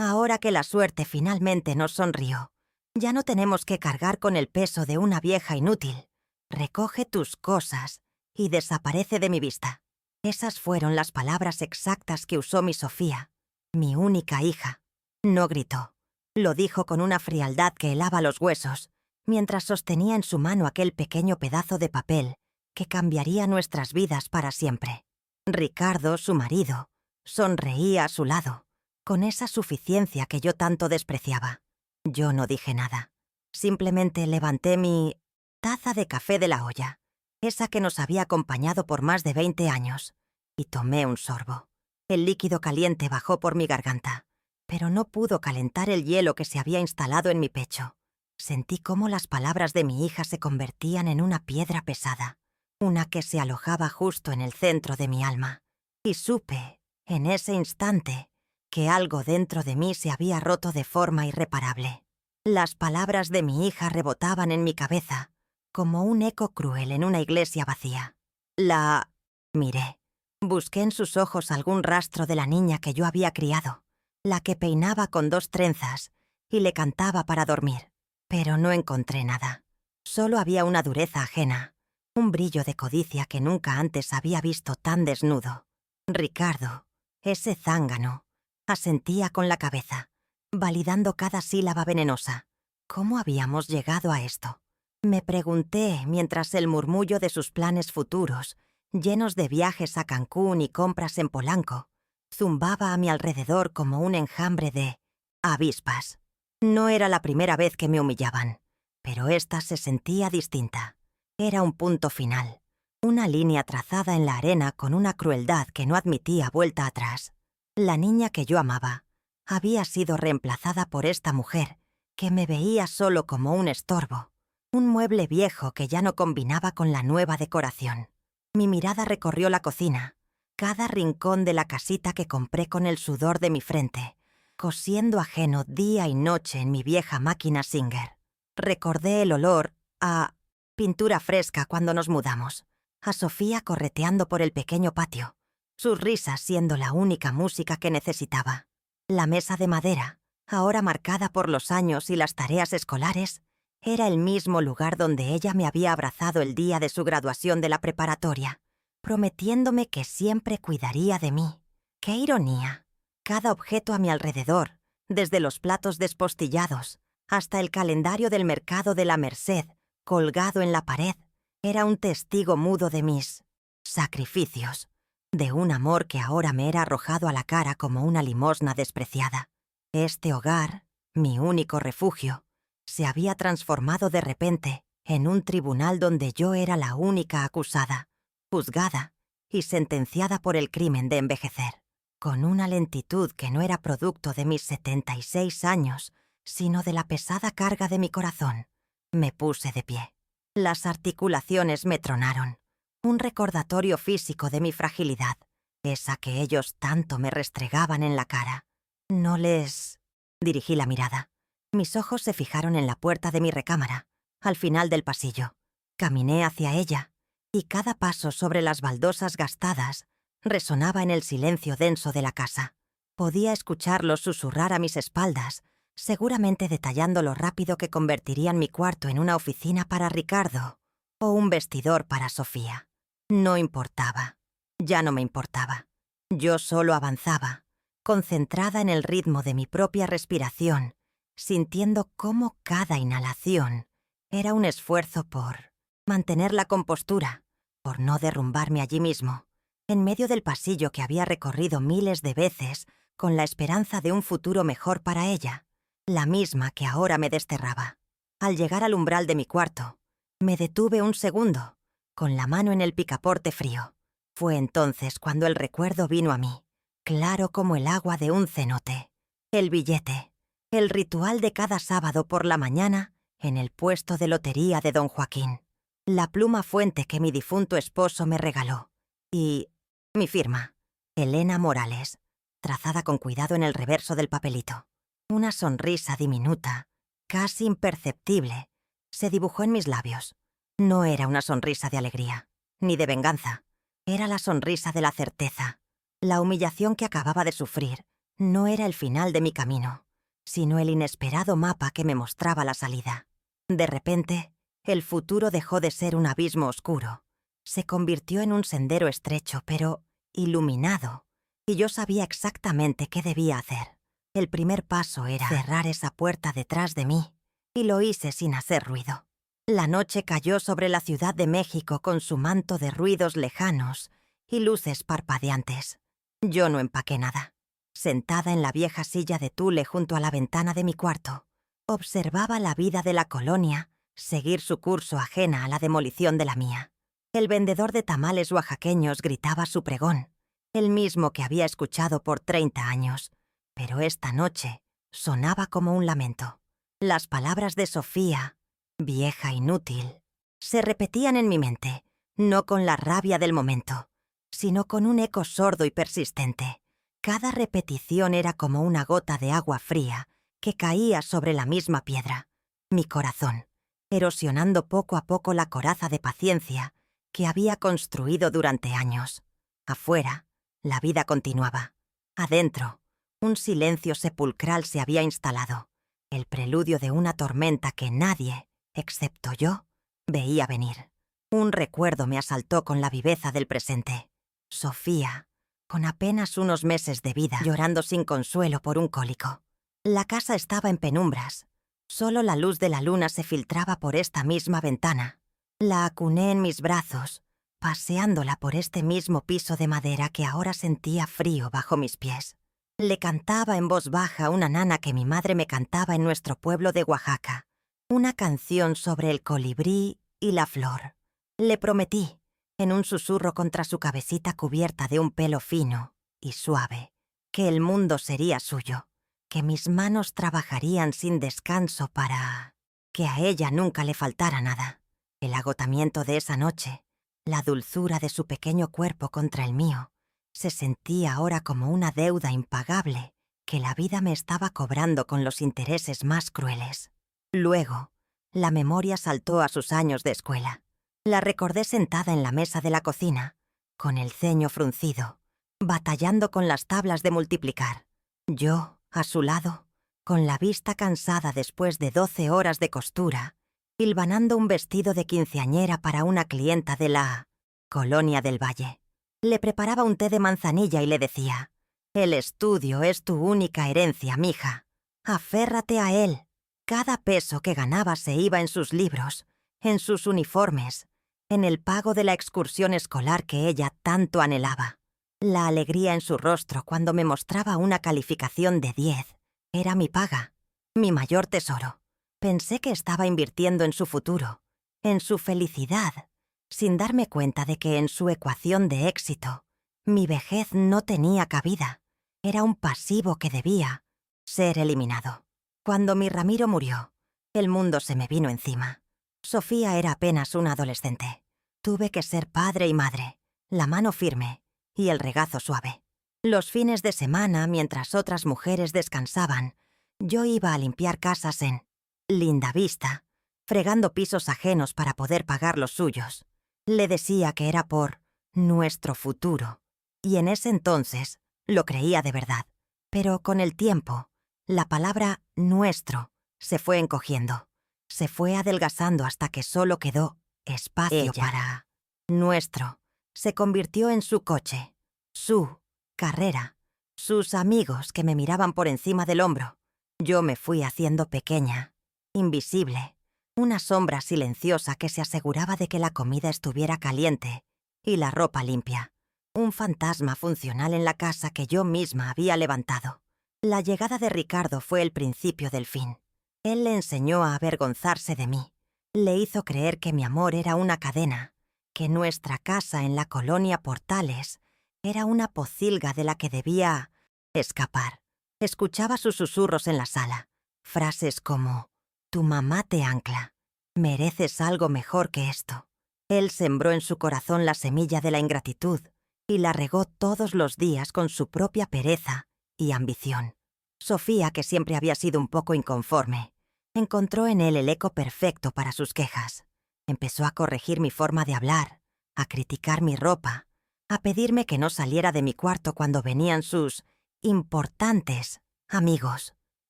Ahora que la suerte finalmente nos sonrió, ya no tenemos que cargar con el peso de una vieja inútil. Recoge tus cosas y desaparece de mi vista. Esas fueron las palabras exactas que usó mi Sofía, mi única hija. No gritó. Lo dijo con una frialdad que helaba los huesos, mientras sostenía en su mano aquel pequeño pedazo de papel que cambiaría nuestras vidas para siempre. Ricardo, su marido, sonreía a su lado, con esa suficiencia que yo tanto despreciaba. Yo no dije nada. Simplemente levanté mi taza de café de la olla, esa que nos había acompañado por más de 20 años, y tomé un sorbo. El líquido caliente bajó por mi garganta, pero no pudo calentar el hielo que se había instalado en mi pecho. Sentí cómo las palabras de mi hija se convertían en una piedra pesada, una que se alojaba justo en el centro de mi alma, y supe, en ese instante, que algo dentro de mí se había roto de forma irreparable. Las palabras de mi hija rebotaban en mi cabeza, como un eco cruel en una iglesia vacía. La miré. Busqué en sus ojos algún rastro de la niña que yo había criado, la que peinaba con 2 trenzas y le cantaba para dormir. Pero no encontré nada. Solo había una dureza ajena, un brillo de codicia que nunca antes había visto tan desnudo. Ricardo, ese zángano, asentía con la cabeza, validando cada sílaba venenosa. ¿Cómo habíamos llegado a esto? Me pregunté mientras el murmullo de sus planes futuros, llenos de viajes a Cancún y compras en Polanco, zumbaba a mi alrededor como un enjambre de avispas. No era la primera vez que me humillaban, pero esta se sentía distinta. Era un punto final, una línea trazada en la arena con una crueldad que no admitía vuelta atrás. La niña que yo amaba había sido reemplazada por esta mujer que me veía solo como un estorbo, un mueble viejo que ya no combinaba con la nueva decoración. Mi mirada recorrió la cocina, cada rincón de la casita que compré con el sudor de mi frente, cosiendo ajeno día y noche en mi vieja máquina Singer. Recordé el olor a pintura fresca cuando nos mudamos, a Sofía correteando por el pequeño patio, sus risas siendo la única música que necesitaba. La mesa de madera, ahora marcada por los años y las tareas escolares, era el mismo lugar donde ella me había abrazado el día de su graduación de la preparatoria, prometiéndome que siempre cuidaría de mí. ¡Qué ironía! Cada objeto a mi alrededor, desde los platos despostillados hasta el calendario del mercado de la Merced, colgado en la pared, era un testigo mudo de mis sacrificios, de un amor que ahora me era arrojado a la cara como una limosna despreciada. Este hogar, mi único refugio, se había transformado de repente en un tribunal donde yo era la única acusada, juzgada y sentenciada por el crimen de envejecer, con una lentitud que no era producto de mis 76 años, sino de la pesada carga de mi corazón. Me puse de pie. Las articulaciones me tronaron, un recordatorio físico de mi fragilidad, esa que ellos tanto me restregaban en la cara. No les dirigí la mirada. Mis ojos se fijaron en la puerta de mi recámara, al final del pasillo. Caminé hacia ella, y cada paso sobre las baldosas gastadas resonaba en el silencio denso de la casa. Podía escucharlos susurrar a mis espaldas, seguramente detallando lo rápido que convertirían mi cuarto en una oficina para Ricardo o un vestidor para Sofía. No importaba. Ya no me importaba. Yo solo avanzaba, concentrada en el ritmo de mi propia respiración, sintiendo cómo cada inhalación era un esfuerzo por mantener la compostura, por no derrumbarme allí mismo, en medio del pasillo que había recorrido miles de veces con la esperanza de un futuro mejor para ella, la misma que ahora me desterraba. Al llegar al umbral de mi cuarto, me detuve un segundo, con la mano en el picaporte frío. Fue entonces cuando el recuerdo vino a mí, claro como el agua de un cenote. El billete, el ritual de cada sábado por la mañana en el puesto de lotería de don Joaquín, la pluma fuente que mi difunto esposo me regaló, y mi firma, Elena Morales, trazada con cuidado en el reverso del papelito. Una sonrisa diminuta, casi imperceptible, se dibujó en mis labios. No era una sonrisa de alegría, ni de venganza. Era la sonrisa de la certeza. La humillación que acababa de sufrir No era el final de mi camino, sino el inesperado mapa que me mostraba la salida. De repente, el futuro dejó de ser un abismo oscuro. Se convirtió en un sendero estrecho, pero iluminado, y yo sabía exactamente qué debía hacer. El primer paso era cerrar esa puerta detrás de mí, y lo hice sin hacer ruido. La noche cayó sobre la Ciudad de México con su manto de ruidos lejanos y luces parpadeantes. Yo no empaqué nada. Sentada en la vieja silla de tule junto a la ventana de mi cuarto, observaba la vida de la colonia seguir su curso ajena a la demolición de la mía. El vendedor de tamales oaxaqueños gritaba su pregón, el mismo que había escuchado por 30 años, pero esta noche sonaba como un lamento. Las palabras de Sofía, vieja inútil, se repetían en mi mente, no con la rabia del momento, sino con un eco sordo y persistente. Cada repetición era como una gota de agua fría que caía sobre la misma piedra, mi corazón, erosionando poco a poco la coraza de paciencia que había construido durante años. Afuera, la vida continuaba. Adentro, un silencio sepulcral se había instalado, el preludio de una tormenta que nadie, excepto yo, veía venir. Un recuerdo me asaltó con la viveza del presente. Sofía, con apenas unos meses de vida, llorando sin consuelo por un cólico. La casa estaba en penumbras. Solo la luz de la luna se filtraba por esta misma ventana. La acuné en mis brazos, paseándola por este mismo piso de madera que ahora sentía frío bajo mis pies. Le cantaba en voz baja una nana que mi madre me cantaba en nuestro pueblo de Oaxaca, una canción sobre el colibrí y la flor. Le prometí, en un susurro contra su cabecita cubierta de un pelo fino y suave, que el mundo sería suyo, que mis manos trabajarían sin descanso para que a ella nunca le faltara nada. El agotamiento de esa noche, la dulzura de su pequeño cuerpo contra el mío, se sentía ahora como una deuda impagable que la vida me estaba cobrando con los intereses más crueles. Luego, la memoria saltó a sus años de escuela. La recordé sentada en la mesa de la cocina, con el ceño fruncido, batallando con las tablas de multiplicar. Yo, a su lado, con la vista cansada después de 12 horas de costura, hilvanando un vestido de quinceañera para una clienta de la Colonia del Valle. Le preparaba un té de manzanilla y le decía: «El estudio es tu única herencia, mija. Aférrate a él». Cada peso que ganaba se iba en sus libros, en sus uniformes, en el pago de la excursión escolar que ella tanto anhelaba. La alegría en su rostro cuando me mostraba una calificación de 10 era mi paga, mi mayor tesoro. Pensé que estaba invirtiendo en su futuro, en su felicidad, sin darme cuenta de que en su ecuación de éxito, mi vejez no tenía cabida. Era un pasivo que debía ser eliminado. Cuando mi Ramiro murió, el mundo se me vino encima. Sofía era apenas una adolescente. Tuve que ser padre y madre, la mano firme y el regazo suave. Los fines de semana, mientras otras mujeres descansaban, yo iba a limpiar casas en Lindavista, fregando pisos ajenos para poder pagar los suyos. Le decía que era por nuestro futuro, y en ese entonces lo creía de verdad. Pero con el tiempo, la palabra nuestro se fue encogiendo, se fue adelgazando hasta que solo quedó espacio para nuestro. Se convirtió en su coche, su carrera, sus amigos que me miraban por encima del hombro. Yo me fui haciendo pequeña, invisible, una sombra silenciosa que se aseguraba de que la comida estuviera caliente y la ropa limpia. Un fantasma funcional en la casa que yo misma había levantado. La llegada de Ricardo fue el principio del fin. Él le enseñó a avergonzarse de mí. Le hizo creer que mi amor era una cadena, que nuestra casa en la colonia Portales era una pocilga de la que debía escapar. Escuchaba sus susurros en la sala, frases como: «Tu mamá te ancla, mereces algo mejor que esto». Él sembró en su corazón la semilla de la ingratitud y la regó todos los días con su propia pereza y ambición. Sofía, que siempre había sido un poco inconforme, encontró en él el eco perfecto para sus quejas. Empezó a corregir mi forma de hablar, a criticar mi ropa, a pedirme que no saliera de mi cuarto cuando venían sus importantes amigos.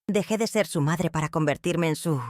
Dejé de ser su madre para convertirme en su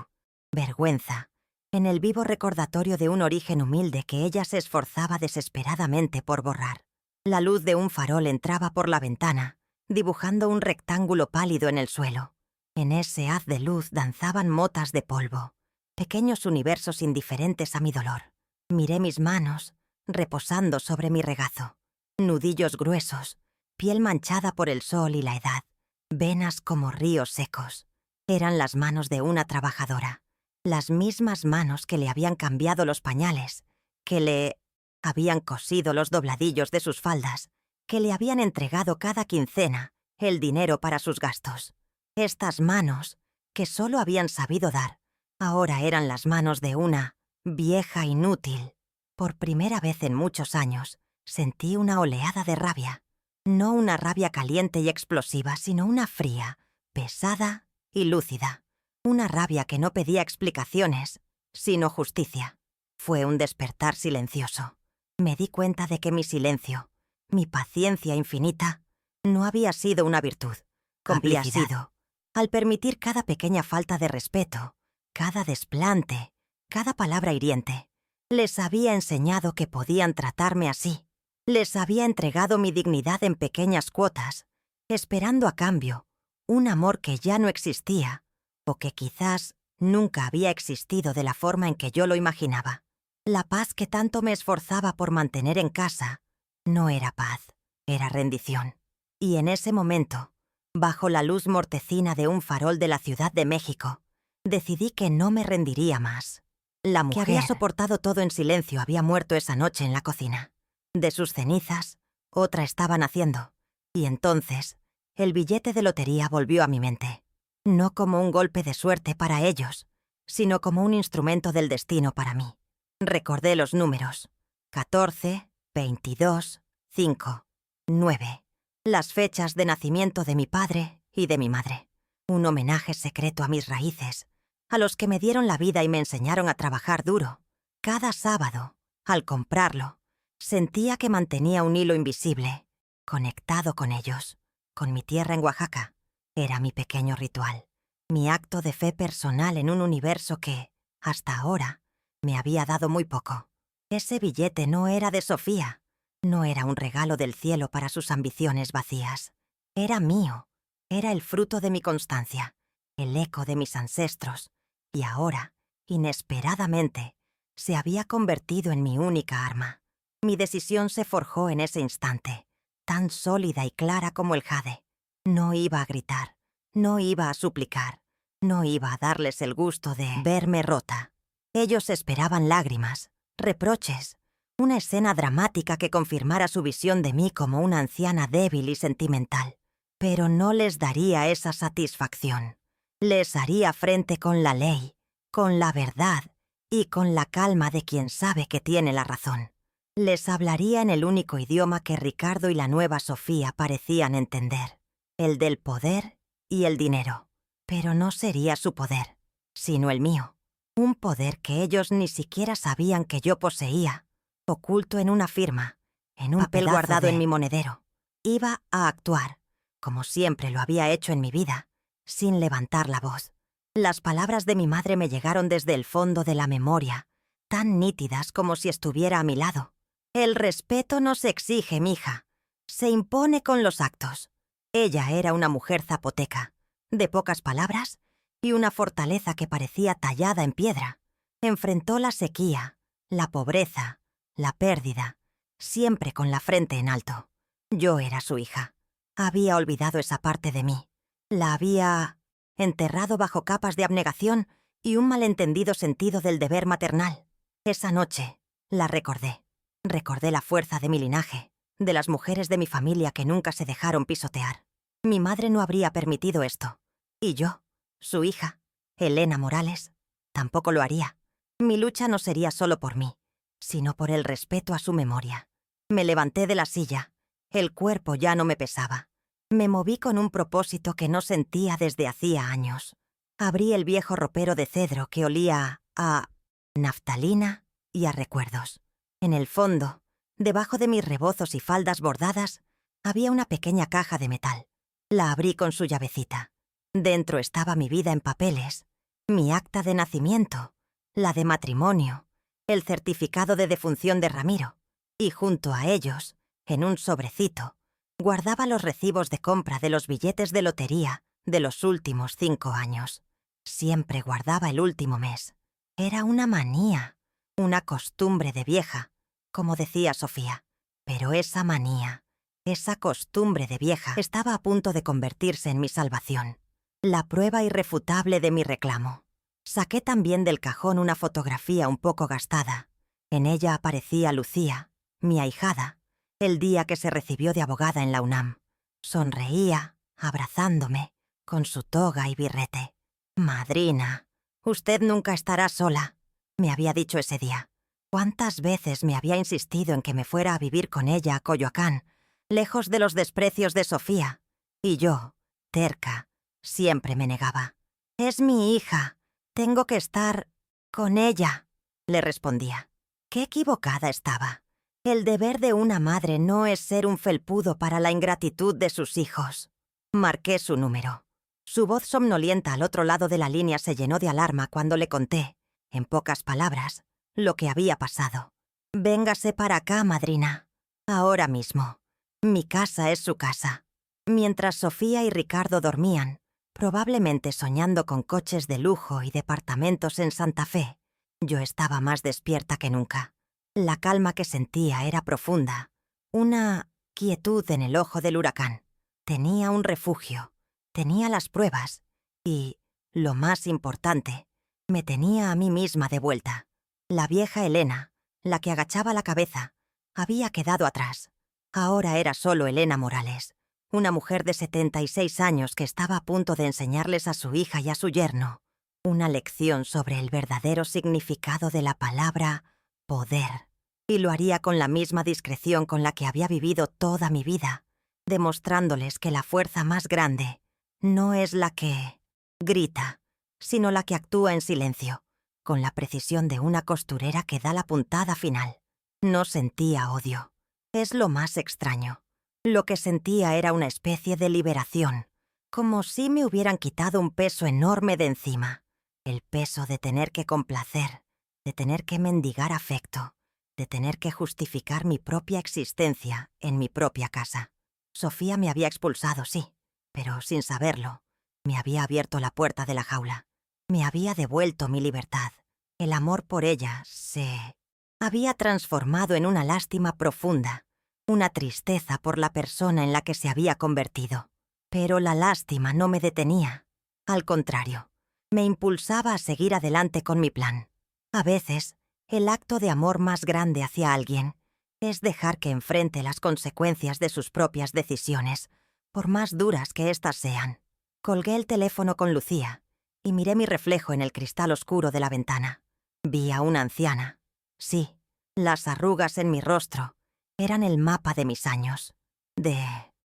vergüenza, en el vivo recordatorio de un origen humilde que ella se esforzaba desesperadamente por borrar. La luz de un farol entraba por la ventana, dibujando un rectángulo pálido en el suelo. En ese haz de luz danzaban motas de polvo, pequeños universos indiferentes a mi dolor. Miré mis manos, reposando sobre mi regazo. Nudillos gruesos, piel manchada por el sol y la edad, venas como ríos secos. Eran las manos de una trabajadora, las mismas manos que le habían cambiado los pañales, que le habían cosido los dobladillos de sus faldas, que le habían entregado cada quincena el dinero para sus gastos. Estas manos, que solo habían sabido dar, ahora eran las manos de una vieja inútil. Por primera vez en muchos años, sentí una oleada de rabia. No una rabia caliente y explosiva, sino una fría, pesada y lúcida. Una rabia que no pedía explicaciones, sino justicia. Fue un despertar silencioso. Me di cuenta de que mi silencio, mi paciencia infinita, no había sido una virtud. Había sido, al permitir cada pequeña falta de respeto, cada desplante, cada palabra hiriente, les había enseñado que podían tratarme así. Les había entregado mi dignidad en pequeñas cuotas, esperando a cambio un amor que ya no existía, o que quizás nunca había existido de la forma en que yo lo imaginaba. La paz que tanto me esforzaba por mantener en casa no era paz, era rendición. Y en ese momento, bajo la luz mortecina de un farol de la Ciudad de México, decidí que no me rendiría más. La mujer que había soportado todo en silencio había muerto esa noche en la cocina. De sus cenizas, otra estaba naciendo, y entonces el billete de lotería volvió a mi mente. No como un golpe de suerte para ellos, sino como un instrumento del destino para mí. Recordé los números: 14, 22, 5, 9. Las fechas de nacimiento de mi padre y de mi madre. Un homenaje secreto a mis raíces, a los que me dieron la vida y me enseñaron a trabajar duro. Cada sábado, al comprarlo, sentía que mantenía un hilo invisible, conectado con ellos, con mi tierra en Oaxaca. Era mi pequeño ritual, mi acto de fe personal en un universo que, hasta ahora, me había dado muy poco. Ese billete no era de Sofía, no era un regalo del cielo para sus ambiciones vacías. Era mío, era el fruto de mi constancia, el eco de mis ancestros, y ahora, inesperadamente, se había convertido en mi única arma. Mi decisión se forjó en ese instante, tan sólida y clara como el jade. No iba a gritar, no iba a suplicar, no iba a darles el gusto de verme rota. Ellos esperaban lágrimas, reproches, una escena dramática que confirmara su visión de mí como una anciana débil y sentimental. Pero no les daría esa satisfacción. Les haría frente con la ley, con la verdad y con la calma de quien sabe que tiene la razón. Les hablaría en el único idioma que Ricardo y la nueva Sofía parecían entender, el del poder y el dinero. Pero no sería su poder, sino el mío. Un poder que ellos ni siquiera sabían que yo poseía, oculto en una firma, en un papel guardado en mi monedero. Iba a actuar, como siempre lo había hecho en mi vida, sin levantar la voz. Las palabras de mi madre me llegaron desde el fondo de la memoria, tan nítidas como si estuviera a mi lado. El respeto no se exige, mija, se impone con los actos. Ella era una mujer zapoteca, de pocas palabras y una fortaleza que parecía tallada en piedra. Enfrentó la sequía, la pobreza, la pérdida, siempre con la frente en alto. Yo era su hija. Había olvidado esa parte de mí. La había enterrado bajo capas de abnegación y un malentendido sentido del deber maternal. Esa noche la recordé. Recordé la fuerza de mi linaje, de las mujeres de mi familia que nunca se dejaron pisotear. Mi madre no habría permitido esto. Y yo, su hija, Elena Morales, tampoco lo haría. Mi lucha no sería solo por mí, sino por el respeto a su memoria. Me levanté de la silla. El cuerpo ya no me pesaba. Me moví con un propósito que no sentía desde hacía años. Abrí el viejo ropero de cedro que olía a naftalina y a recuerdos. En el fondo, debajo de mis rebozos y faldas bordadas, había una pequeña caja de metal. La abrí con su llavecita. Dentro estaba mi vida en papeles, mi acta de nacimiento, la de matrimonio, el certificado de defunción de Ramiro, y junto a ellos, en un sobrecito, guardaba los recibos de compra de los billetes de lotería de los últimos 5 años. Siempre guardaba el último mes. Era una manía, una costumbre de vieja, como decía Sofía. Pero esa manía, esa costumbre de vieja, estaba a punto de convertirse en mi salvación. La prueba irrefutable de mi reclamo. Saqué también del cajón una fotografía un poco gastada. En ella aparecía Lucía, mi ahijada, el día que se recibió de abogada en la UNAM. Sonreía, abrazándome, con su toga y birrete. «Madrina, usted nunca estará sola», me había dicho ese día. ¿Cuántas veces me había insistido en que me fuera a vivir con ella a Coyoacán, lejos de los desprecios de Sofía? Y yo, terca, siempre me negaba. «Es mi hija, tengo que estar con ella», le respondía. Qué equivocada estaba. El deber de una madre no es ser un felpudo para la ingratitud de sus hijos. Marqué su número. Su voz somnolienta al otro lado de la línea se llenó de alarma cuando le conté, en pocas palabras, lo que había pasado. «Véngase para acá, madrina. Ahora mismo. Mi casa es su casa». Mientras Sofía y Ricardo dormían, probablemente soñando con coches de lujo y departamentos en Santa Fe, yo estaba más despierta que nunca. La calma que sentía era profunda, una quietud en el ojo del huracán. Tenía un refugio, tenía las pruebas y, lo más importante, me tenía a mí misma de vuelta. La vieja Elena, la que agachaba la cabeza, había quedado atrás. Ahora era solo Elena Morales, una mujer de 76 años que estaba a punto de enseñarles a su hija y a su yerno una lección sobre el verdadero significado de la palabra poder. Y lo haría con la misma discreción con la que había vivido toda mi vida, demostrándoles que la fuerza más grande no es la que grita, sino la que actúa en silencio, con la precisión de una costurera que da la puntada final. No sentía odio. Es lo más extraño. Lo que sentía era una especie de liberación, como si me hubieran quitado un peso enorme de encima. El peso de tener que complacer, de tener que mendigar afecto, de tener que justificar mi propia existencia en mi propia casa. Sofía me había expulsado, sí, pero sin saberlo, me había abierto la puerta de la jaula. Me había devuelto mi libertad. El amor por ella se había transformado en una lástima profunda, una tristeza por la persona en la que se había convertido. Pero la lástima no me detenía. Al contrario, me impulsaba a seguir adelante con mi plan. A veces, el acto de amor más grande hacia alguien es dejar que enfrente las consecuencias de sus propias decisiones, por más duras que éstas sean. Colgué el teléfono con Lucía y miré mi reflejo en el cristal oscuro de la ventana. Vi a una anciana. Sí, las arrugas en mi rostro eran el mapa de mis años, de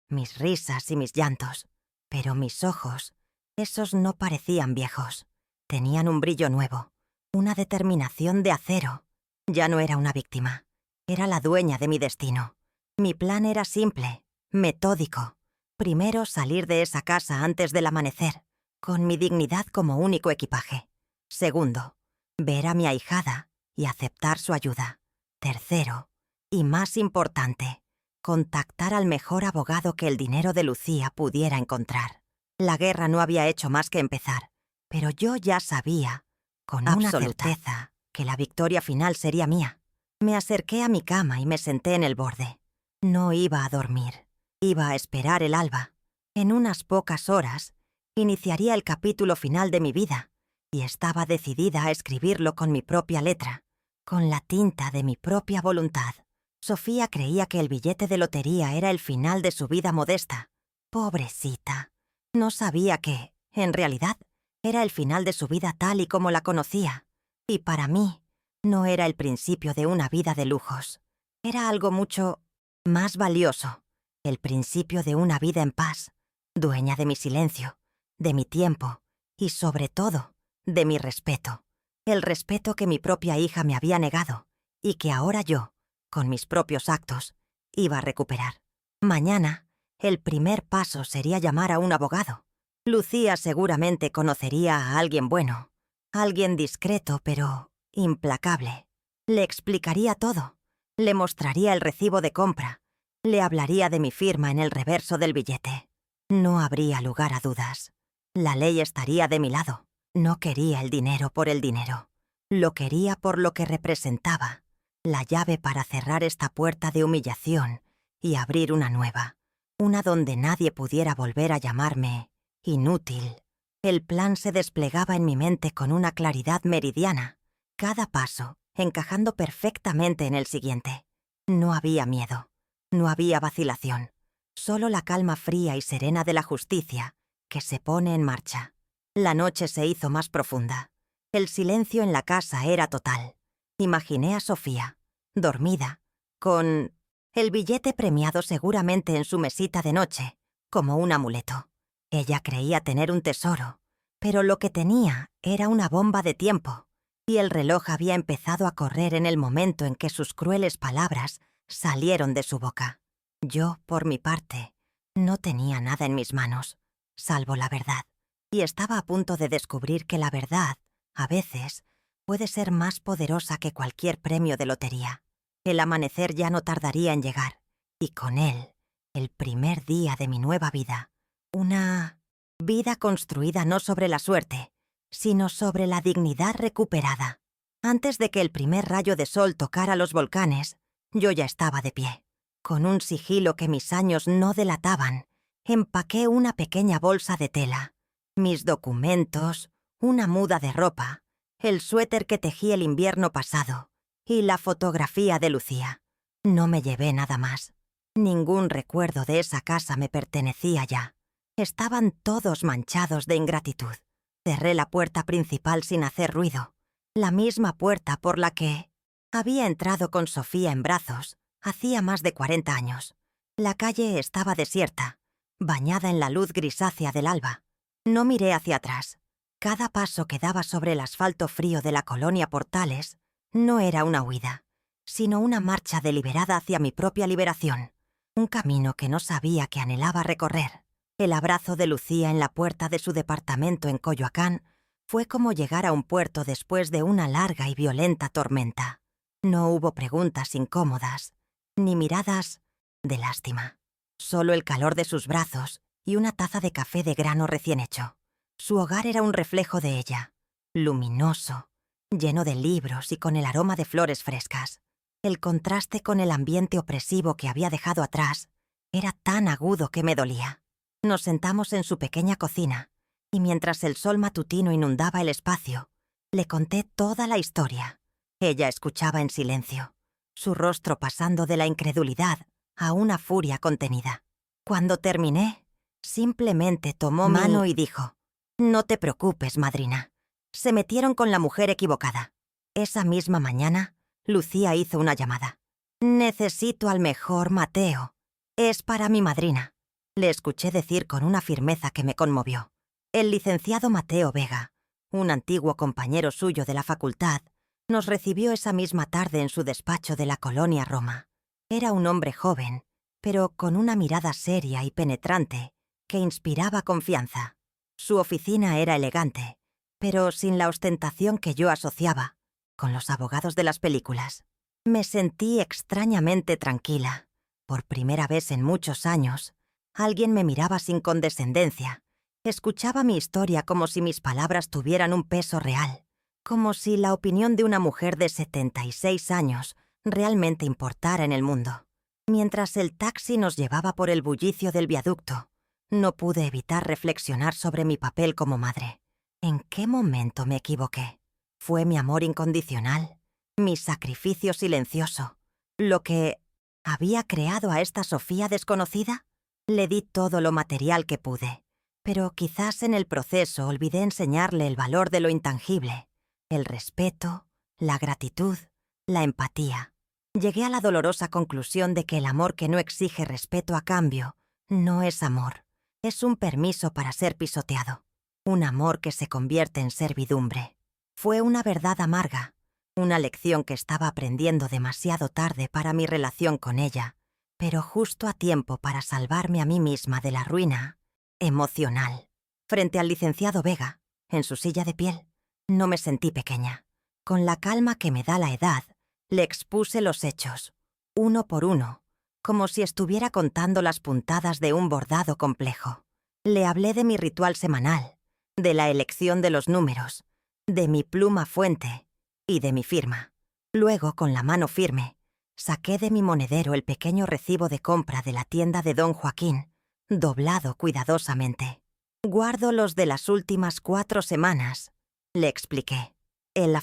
mis risas y mis llantos, pero mis ojos, esos no parecían viejos. Tenían un brillo nuevo, una determinación de acero. Ya no era una víctima. Era la dueña de mi destino. Mi plan era simple, metódico. Primero salir de esa casa antes del amanecer, con mi dignidad como único equipaje. Segundo, ver a mi ahijada y aceptar su ayuda. Tercero, y más importante, contactar al mejor abogado que el dinero de Lucía pudiera encontrar. La guerra no había hecho más que empezar, pero yo ya sabía, con una certeza, que la victoria final sería mía. Me acerqué a mi cama y me senté en el borde. No iba a dormir. Iba a esperar el alba. En unas pocas horas, iniciaría el capítulo final de mi vida, y estaba decidida a escribirlo con mi propia letra, con la tinta de mi propia voluntad. Sofía creía que el billete de lotería era el final de su vida modesta. Pobrecita. No sabía que, en realidad, era el final de su vida tal y como la conocía. Y para mí, no era el principio de una vida de lujos. Era algo mucho más valioso. El principio de una vida en paz, dueña de mi silencio, de mi tiempo y, sobre todo, de mi respeto. El respeto que mi propia hija me había negado y que ahora yo, con mis propios actos, iba a recuperar. Mañana El primer paso sería llamar a un abogado. Lucía seguramente conocería a alguien bueno, alguien discreto pero implacable. Le explicaría todo. Le mostraría el recibo de compra. Le hablaría de mi firma en el reverso del billete. No habría lugar a dudas. La ley estaría de mi lado. No quería el dinero por el dinero. Lo quería por lo que representaba. La llave para cerrar esta puerta de humillación y abrir una nueva. Una donde nadie pudiera volver a llamarme inútil. El plan se desplegaba en mi mente con una claridad meridiana. Cada paso encajando perfectamente en el siguiente. No había miedo. No había vacilación. Solo la calma fría y serena de la justicia que se pone en marcha. La noche se hizo más profunda. El silencio en la casa era total. Imaginé a Sofía, dormida, con el billete premiado seguramente en su mesita de noche, como un amuleto. Ella creía tener un tesoro, pero lo que tenía era una bomba de tiempo, y el reloj había empezado a correr en el momento en que sus crueles palabras salieron de su boca. Yo, por mi parte, no tenía nada en mis manos, salvo la verdad, y estaba a punto de descubrir que la verdad, a veces, puede ser más poderosa que cualquier premio de lotería. El amanecer ya no tardaría en llegar, y con él, el primer día de mi nueva vida. Una vida construida no sobre la suerte, sino sobre la dignidad recuperada. Antes de que el primer rayo de sol tocara los volcanes, yo ya estaba de pie. Con un sigilo que mis años no delataban, empaqué una pequeña bolsa de tela, mis documentos, una muda de ropa, el suéter que tejí el invierno pasado y la fotografía de Lucía. No me llevé nada más. Ningún recuerdo de esa casa me pertenecía ya. Estaban todos manchados de ingratitud. Cerré la puerta principal sin hacer ruido, la misma puerta por la que había entrado con Sofía en brazos hacía más de 40 años. La calle estaba desierta, bañada en la luz grisácea del alba. No miré hacia atrás. Cada paso que daba sobre el asfalto frío de la colonia Portales no era una huida, sino una marcha deliberada hacia mi propia liberación. Un camino que no sabía que anhelaba recorrer. El abrazo de Lucía en la puerta de su departamento en Coyoacán fue como llegar a un puerto después de una larga y violenta tormenta. No hubo preguntas incómodas, ni miradas de lástima. Solo el calor de sus brazos y una taza de café de grano recién hecho. Su hogar era un reflejo de ella, luminoso, lleno de libros y con el aroma de flores frescas. El contraste con el ambiente opresivo que había dejado atrás era tan agudo que me dolía. Nos sentamos en su pequeña cocina, y mientras el sol matutino inundaba el espacio, le conté toda la historia. Ella escuchaba en silencio, su rostro pasando de la incredulidad a una furia contenida. Cuando terminé, simplemente tomó mi mano y dijo: «No te preocupes, madrina. Se metieron con la mujer equivocada». Esa misma mañana, Lucía hizo una llamada. «Necesito al mejor Mateo. Es para mi madrina», le escuché decir con una firmeza que me conmovió. El licenciado Mateo Vega, un antiguo compañero suyo de la facultad, nos recibió esa misma tarde en su despacho de la colonia Roma. Era un hombre joven, pero con una mirada seria y penetrante que inspiraba confianza. Su oficina era elegante, pero sin la ostentación que yo asociaba con los abogados de las películas. Me sentí extrañamente tranquila. Por primera vez en muchos años, alguien me miraba sin condescendencia. Escuchaba mi historia como si mis palabras tuvieran un peso real, como si la opinión de una mujer de 76 años realmente importara en el mundo. Mientras el taxi nos llevaba por el bullicio del viaducto, no pude evitar reflexionar sobre mi papel como madre. ¿En qué momento me equivoqué? ¿Fue mi amor incondicional? ¿Mi sacrificio silencioso? ¿Lo que había creado a esta Sofía desconocida? Le di todo lo material que pude, pero quizás en el proceso olvidé enseñarle el valor de lo intangible, el respeto, la gratitud, la empatía. Llegué a la dolorosa conclusión de que el amor que no exige respeto a cambio no es amor, es un permiso para ser pisoteado, un amor que se convierte en servidumbre. Fue una verdad amarga, una lección que estaba aprendiendo demasiado tarde para mi relación con ella, pero justo a tiempo para salvarme a mí misma de la ruina emocional. Frente al licenciado Vega, en su silla de piel, no me sentí pequeña. Con la calma que me da la edad, le expuse los hechos, uno por uno, como si estuviera contando las puntadas de un bordado complejo. Le hablé de mi ritual semanal, de la elección de los números, de mi pluma fuente y de mi firma. Luego, con la mano firme, saqué de mi monedero el pequeño recibo de compra de la tienda de don Joaquín, doblado cuidadosamente. Guardo los de las últimas 4 semanas, le expliqué. El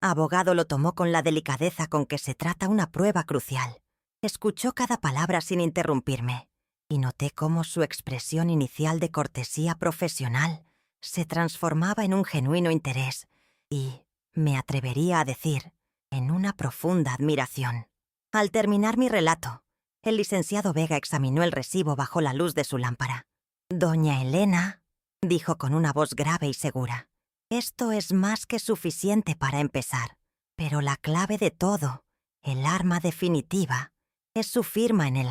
abogado lo tomó con la delicadeza con que se trata una prueba crucial. Escuchó cada palabra sin interrumpirme, y noté cómo su expresión inicial de cortesía profesional se transformaba en un genuino interés y, me atrevería a decir, en una profunda admiración. Al terminar mi relato, el licenciado Vega examinó el recibo bajo la luz de su lámpara. «Doña Elena», dijo con una voz grave y segura, «esto es más que suficiente para empezar, pero la clave de todo, el arma definitiva, es su firma en el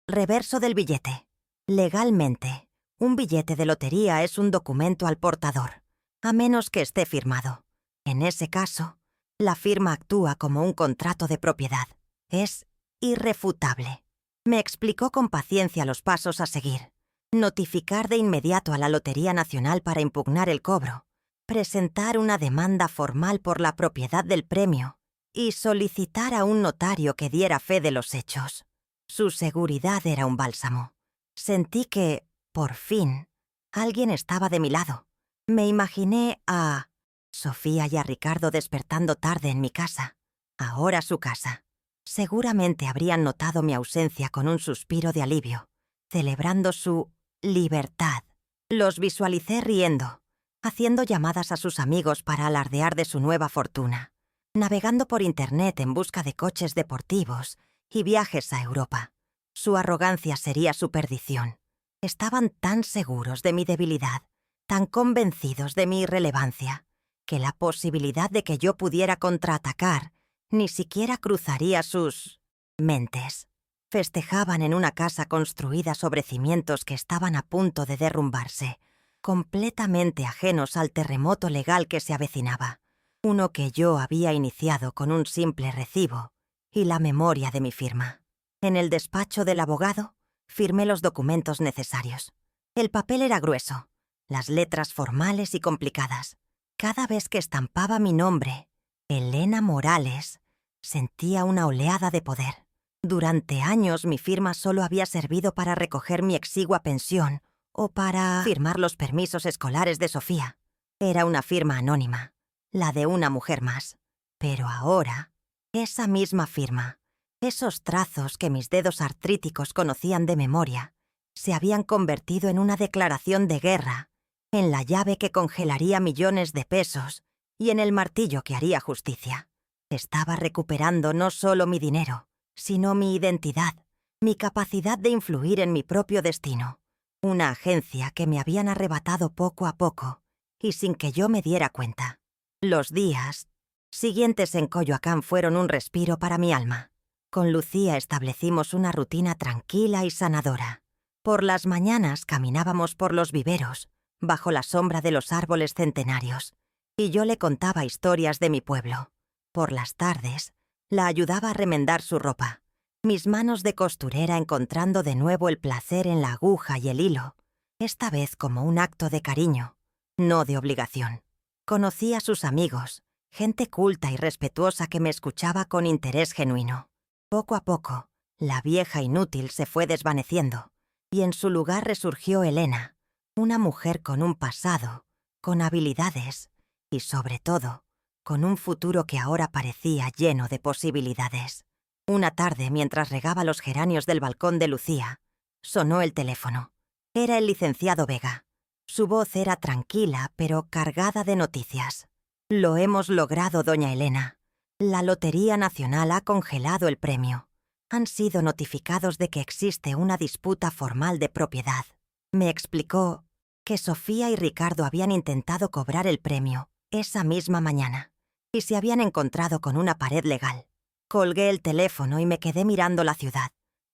reverso del billete. Legalmente, un billete de lotería es un documento al portador, a menos que esté firmado. En ese caso, la firma actúa como un contrato de propiedad. Es irrefutable». Me explicó con paciencia los pasos a seguir. Notificar de inmediato a la Lotería Nacional para impugnar el cobro, presentar una demanda formal por la propiedad del premio y solicitar a un notario que diera fe de los hechos. Su seguridad era un bálsamo. Sentí que, por fin, alguien estaba de mi lado. Me imaginé a Sofía y a Ricardo despertando tarde en mi casa, ahora su casa. Seguramente habrían notado mi ausencia con un suspiro de alivio, celebrando su libertad. Los visualicé riendo, haciendo llamadas a sus amigos para alardear de su nueva fortuna, navegando por internet en busca de coches deportivos y viajes a Europa. Su arrogancia sería su perdición. Estaban tan seguros de mi debilidad, tan convencidos de mi irrelevancia, que la posibilidad de que yo pudiera contraatacar ni siquiera cruzaría sus mentes. Festejaban en una casa construida sobre cimientos que estaban a punto de derrumbarse, completamente ajenos al terremoto legal que se avecinaba, uno que yo había iniciado con un simple recibo y la memoria de mi firma. En el despacho del abogado, firmé los documentos necesarios. El papel era grueso, las letras formales y complicadas. Cada vez que estampaba mi nombre, Elena Morales, sentía una oleada de poder. Durante años mi firma solo había servido para recoger mi exigua pensión o para firmar los permisos escolares de Sofía. Era una firma anónima, la de una mujer más. Pero ahora, esa misma firma, esos trazos que mis dedos artríticos conocían de memoria, se habían convertido en una declaración de guerra, en la llave que congelaría millones de pesos y en el martillo que haría justicia. Estaba recuperando no solo mi dinero, sino mi identidad, mi capacidad de influir en mi propio destino. Una agencia que me habían arrebatado poco a poco y sin que yo me diera cuenta. Los días siguientes en Coyoacán fueron un respiro para mi alma. Con Lucía establecimos una rutina tranquila y sanadora. Por las mañanas caminábamos por los viveros, bajo la sombra de los árboles centenarios, y yo le contaba historias de mi pueblo. Por las tardes, la ayudaba a remendar su ropa, mis manos de costurera encontrando de nuevo el placer en la aguja y el hilo, esta vez como un acto de cariño, no de obligación. Conocí a sus amigos, gente culta y respetuosa que me escuchaba con interés genuino. Poco a poco, la vieja inútil se fue desvaneciendo, y en su lugar resurgió Elena, una mujer con un pasado, con habilidades y, sobre todo, con un futuro que ahora parecía lleno de posibilidades. Una tarde, mientras regaba los geranios del balcón de Lucía, sonó el teléfono. Era el licenciado Vega. Su voz era tranquila, pero cargada de noticias. «Lo hemos logrado, doña Elena. La Lotería Nacional ha congelado el premio. Han sido notificados de que existe una disputa formal de propiedad». Me explicó que Sofía y Ricardo habían intentado cobrar el premio esa misma mañana y se habían encontrado con una pared legal. Colgué el teléfono y me quedé mirando la ciudad,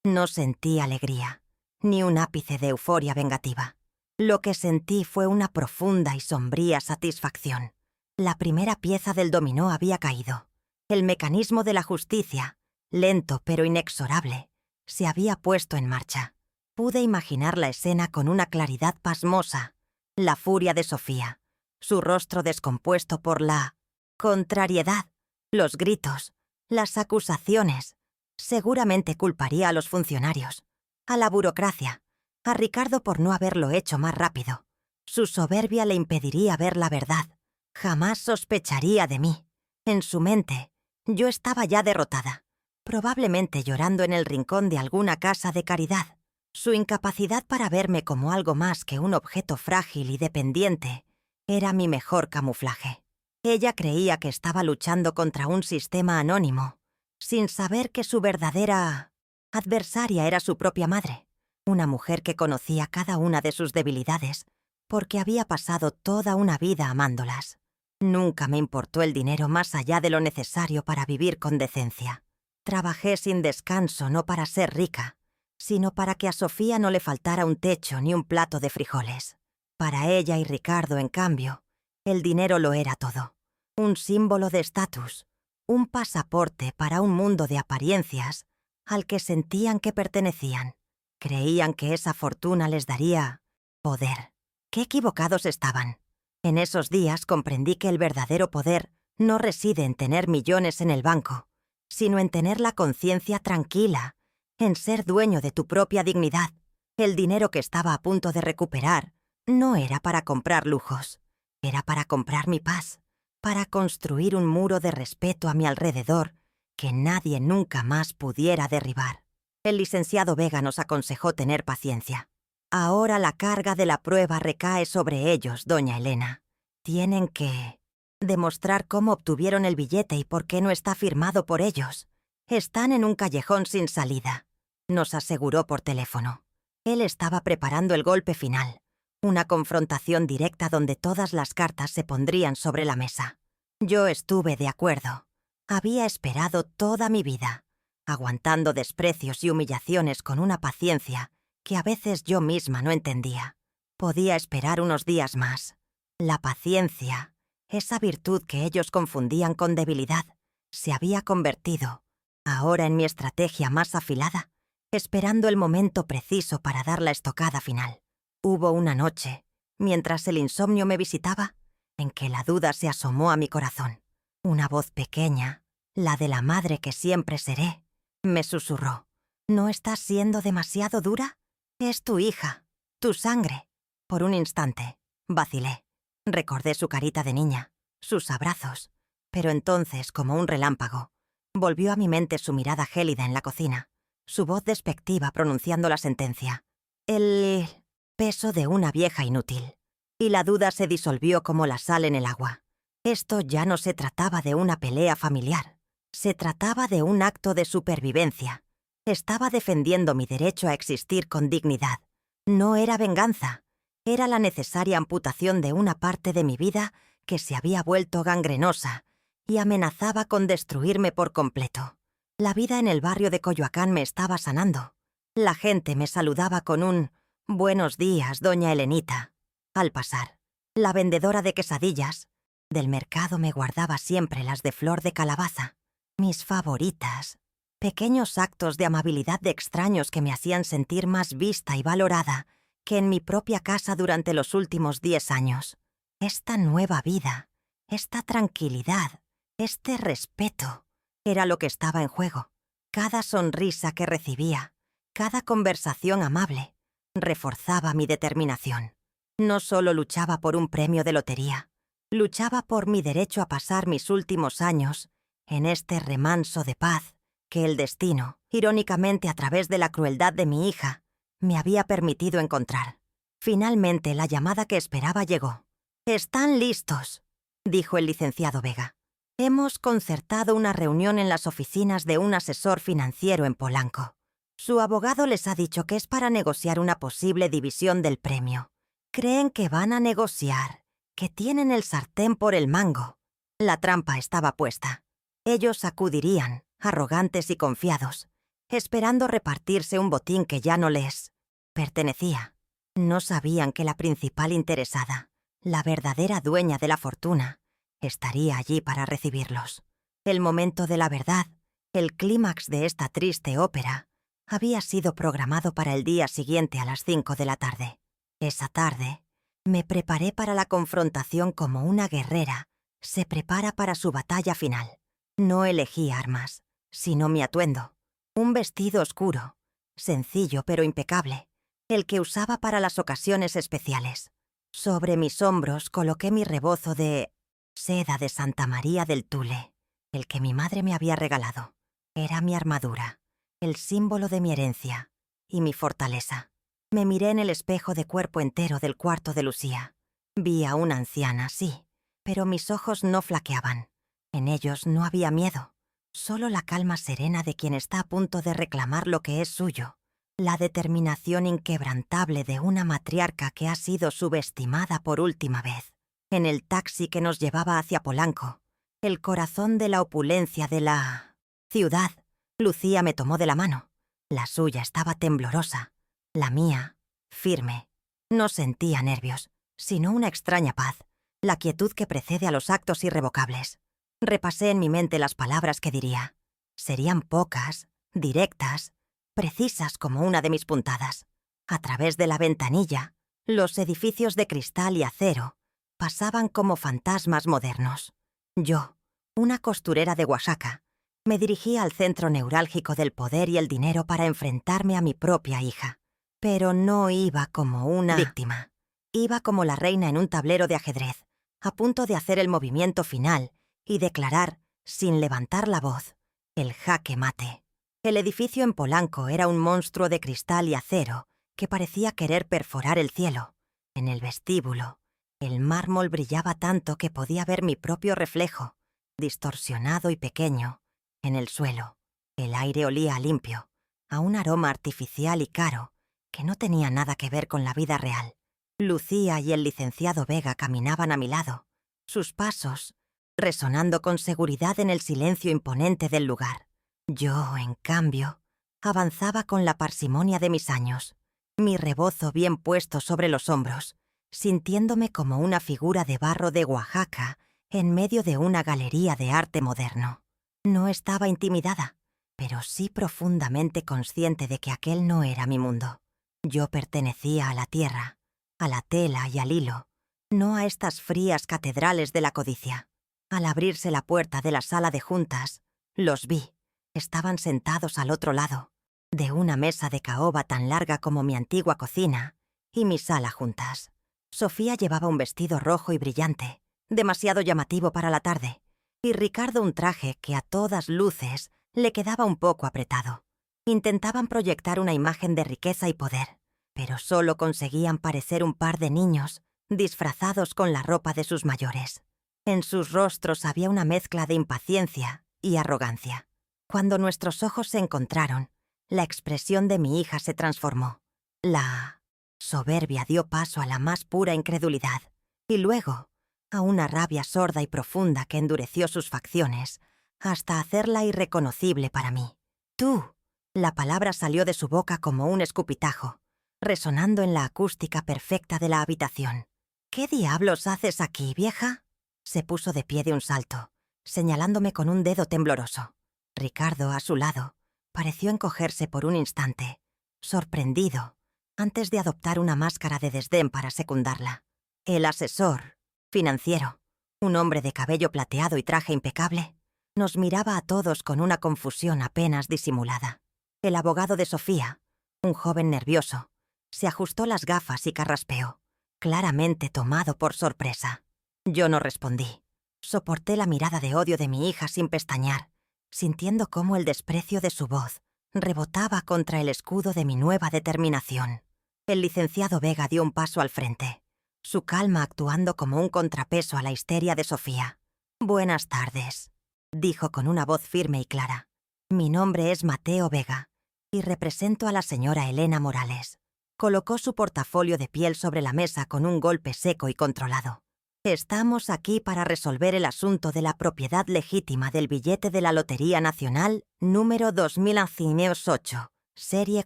No sentí alegría, ni un ápice de euforia vengativa. Lo que sentí fue una profunda y sombría satisfacción. La primera pieza del dominó había caído. El mecanismo de la justicia, lento pero inexorable, se había puesto en marcha. Pude imaginar la escena con una claridad pasmosa. La furia de Sofía, su rostro descompuesto por la contrariedad, los gritos, las acusaciones. Seguramente culparía a los funcionarios, a la burocracia, a Ricardo por no haberlo hecho más rápido. Su soberbia le impediría ver la verdad. Jamás sospecharía de mí. En su mente, yo estaba ya derrotada, probablemente llorando en el rincón de alguna casa de caridad. Su incapacidad para verme como algo más que un objeto frágil y dependiente era mi mejor camuflaje. Ella creía que estaba luchando contra un sistema anónimo, sin saber que su verdadera adversaria era su propia madre, una mujer que conocía cada una de sus debilidades, porque había pasado toda una vida amándolas. Nunca me importó el dinero más allá de lo necesario para vivir con decencia. Trabajé sin descanso no para ser rica, sino para que a Sofía no le faltara un techo ni un plato de frijoles. Para ella y Ricardo, en cambio, el dinero lo era todo. Un símbolo de estatus, un pasaporte para un mundo de apariencias al que sentían que pertenecían. Creían que esa fortuna les daría poder. ¡Qué equivocados estaban! En esos días comprendí que el verdadero poder no reside en tener millones en el banco, sino en tener la conciencia tranquila, en ser dueño de tu propia dignidad. El dinero que estaba a punto de recuperar no era para comprar lujos, era para comprar mi paz, para construir un muro de respeto a mi alrededor que nadie nunca más pudiera derribar. El licenciado Vega nos aconsejó tener paciencia. Ahora la carga de la prueba recae sobre ellos, doña Elena. Tienen que demostrar cómo obtuvieron el billete y por qué no está firmado por ellos. Están en un callejón sin salida, nos aseguró por teléfono. Él estaba preparando el golpe final, una confrontación directa donde todas las cartas se pondrían sobre la mesa. Yo estuve de acuerdo. Había esperado toda mi vida, aguantando desprecios y humillaciones con una paciencia que a veces yo misma no entendía. Podía esperar unos días más. La paciencia, esa virtud que ellos confundían con debilidad, se había convertido, ahora en mi estrategia más afilada, esperando el momento preciso para dar la estocada final. Hubo una noche, mientras el insomnio me visitaba, en que la duda se asomó a mi corazón. Una voz pequeña, la de la madre que siempre seré, me susurró: ¿no estás siendo demasiado dura? Es tu hija, tu sangre. Por un instante, vacilé. Recordé su carita de niña, sus abrazos, pero entonces, como un relámpago, volvió a mi mente su mirada gélida en la cocina, su voz despectiva pronunciando la sentencia: el peso de una vieja inútil. Y la duda se disolvió como la sal en el agua. Esto ya no se trataba de una pelea familiar, se trataba de un acto de supervivencia. Estaba defendiendo mi derecho a existir con dignidad. No era venganza, era la necesaria amputación de una parte de mi vida que se había vuelto gangrenosa y amenazaba con destruirme por completo. La vida en el barrio de Coyoacán me estaba sanando. La gente me saludaba con un «Buenos días, doña Elenita» al pasar. La vendedora de quesadillas del mercado me guardaba siempre las de flor de calabaza, mis favoritas. Pequeños actos de amabilidad de extraños que me hacían sentir más vista y valorada que en mi propia casa durante los últimos 10 años. Esta nueva vida, esta tranquilidad, este respeto, era lo que estaba en juego. Cada sonrisa que recibía, cada conversación amable, reforzaba mi determinación. No solo luchaba por un premio de lotería, luchaba por mi derecho a pasar mis últimos años en este remanso de paz que el destino, irónicamente a través de la crueldad de mi hija, me había permitido encontrar. Finalmente la llamada que esperaba llegó. «Están listos», dijo el licenciado Vega. «Hemos concertado una reunión en las oficinas de un asesor financiero en Polanco. Su abogado les ha dicho que es para negociar una posible división del premio. Creen que van a negociar, que tienen el sartén por el mango. La trampa estaba puesta. Ellos acudirían, arrogantes y confiados, esperando repartirse un botín que ya no les pertenecía. No sabían que la principal interesada, la verdadera dueña de la fortuna, estaría allí para recibirlos. El momento de la verdad, el clímax de esta triste ópera, había sido programado para el día siguiente a las 5 de la tarde. Esa tarde, me preparé para la confrontación como una guerrera se prepara para su batalla final. No elegí armas, sino mi atuendo. Un vestido oscuro, sencillo pero impecable, el que usaba para las ocasiones especiales. Sobre mis hombros coloqué mi rebozo de seda de Santa María del Tule, el que mi madre me había regalado. Era mi armadura, el símbolo de mi herencia y mi fortaleza. Me miré en el espejo de cuerpo entero del cuarto de Lucía. Vi a una anciana, sí, pero mis ojos no flaqueaban. En ellos no había miedo, solo la calma serena de quien está a punto de reclamar lo que es suyo, la determinación inquebrantable de una matriarca que ha sido subestimada por última vez. En el taxi que nos llevaba hacia Polanco, el corazón de la opulencia de la ciudad, Lucía me tomó de la mano. La suya estaba temblorosa, la mía, firme. No sentía nervios, sino una extraña paz, la quietud que precede a los actos irrevocables. Repasé en mi mente las palabras que diría. Serían pocas, directas, precisas como una de mis puntadas. A través de la ventanilla, los edificios de cristal y acero pasaban como fantasmas modernos. Yo, una costurera de Oaxaca, me dirigí al centro neurálgico del poder y el dinero para enfrentarme a mi propia hija. Pero no iba como una víctima. Iba como la reina en un tablero de ajedrez, a punto de hacer el movimiento final y declarar, sin levantar la voz, el jaque mate. El edificio en Polanco era un monstruo de cristal y acero que parecía querer perforar el cielo. En el vestíbulo, el mármol brillaba tanto que podía ver mi propio reflejo, distorsionado y pequeño, en el suelo. El aire olía a limpio, a un aroma artificial y caro que no tenía nada que ver con la vida real. Lucía y el licenciado Vega caminaban a mi lado, sus pasos resonando con seguridad en el silencio imponente del lugar. Yo, en cambio, avanzaba con la parsimonia de mis años, mi rebozo bien puesto sobre los hombros, sintiéndome como una figura de barro de Oaxaca en medio de una galería de arte moderno. No estaba intimidada, pero sí profundamente consciente de que aquel no era mi mundo. Yo pertenecía a la tierra, a la tela y al hilo, no a estas frías catedrales de la codicia. Al abrirse la puerta de la sala de juntas, los vi. Estaban sentados al otro lado, de una mesa de caoba tan larga como mi antigua cocina y mi sala juntas. Sofía llevaba un vestido rojo y brillante, demasiado llamativo para la tarde, y Ricardo un traje que a todas luces le quedaba un poco apretado. Intentaban proyectar una imagen de riqueza y poder, pero solo conseguían parecer un par de niños disfrazados con la ropa de sus mayores. En sus rostros había una mezcla de impaciencia y arrogancia. Cuando nuestros ojos se encontraron, la expresión de mi hija se transformó. La soberbia dio paso a la más pura incredulidad, y luego a una rabia sorda y profunda que endureció sus facciones, hasta hacerla irreconocible para mí. «Tú». La palabra salió de su boca como un escupitajo, resonando en la acústica perfecta de la habitación. «¿Qué diablos haces aquí, vieja?». Se puso de pie de un salto, señalándome con un dedo tembloroso. Ricardo, a su lado, pareció encogerse por un instante, sorprendido, antes de adoptar una máscara de desdén para secundarla. El asesor financiero, un hombre de cabello plateado y traje impecable, nos miraba a todos con una confusión apenas disimulada. El abogado de Sofía, un joven nervioso, se ajustó las gafas y carraspeó, claramente tomado por sorpresa. Yo no respondí. Soporté la mirada de odio de mi hija sin pestañear, sintiendo cómo el desprecio de su voz rebotaba contra el escudo de mi nueva determinación. El licenciado Vega dio un paso al frente, su calma actuando como un contrapeso a la histeria de Sofía. «Buenas tardes», dijo con una voz firme y clara. «Mi nombre es Mateo Vega y represento a la señora Elena Morales». Colocó su portafolio de piel sobre la mesa con un golpe seco y controlado. Estamos aquí para resolver el asunto de la propiedad legítima del billete de la Lotería Nacional número 2508, serie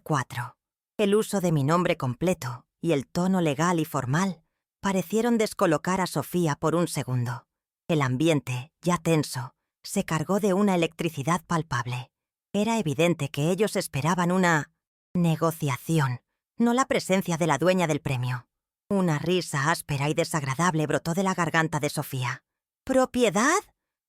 4. El uso de mi nombre completo y el tono legal y formal parecieron descolocar a Sofía por un segundo. El ambiente, ya tenso, se cargó de una electricidad palpable. Era evidente que ellos esperaban una negociación, no la presencia de la dueña del premio. Una risa áspera y desagradable brotó de la garganta de Sofía. ¿Propiedad?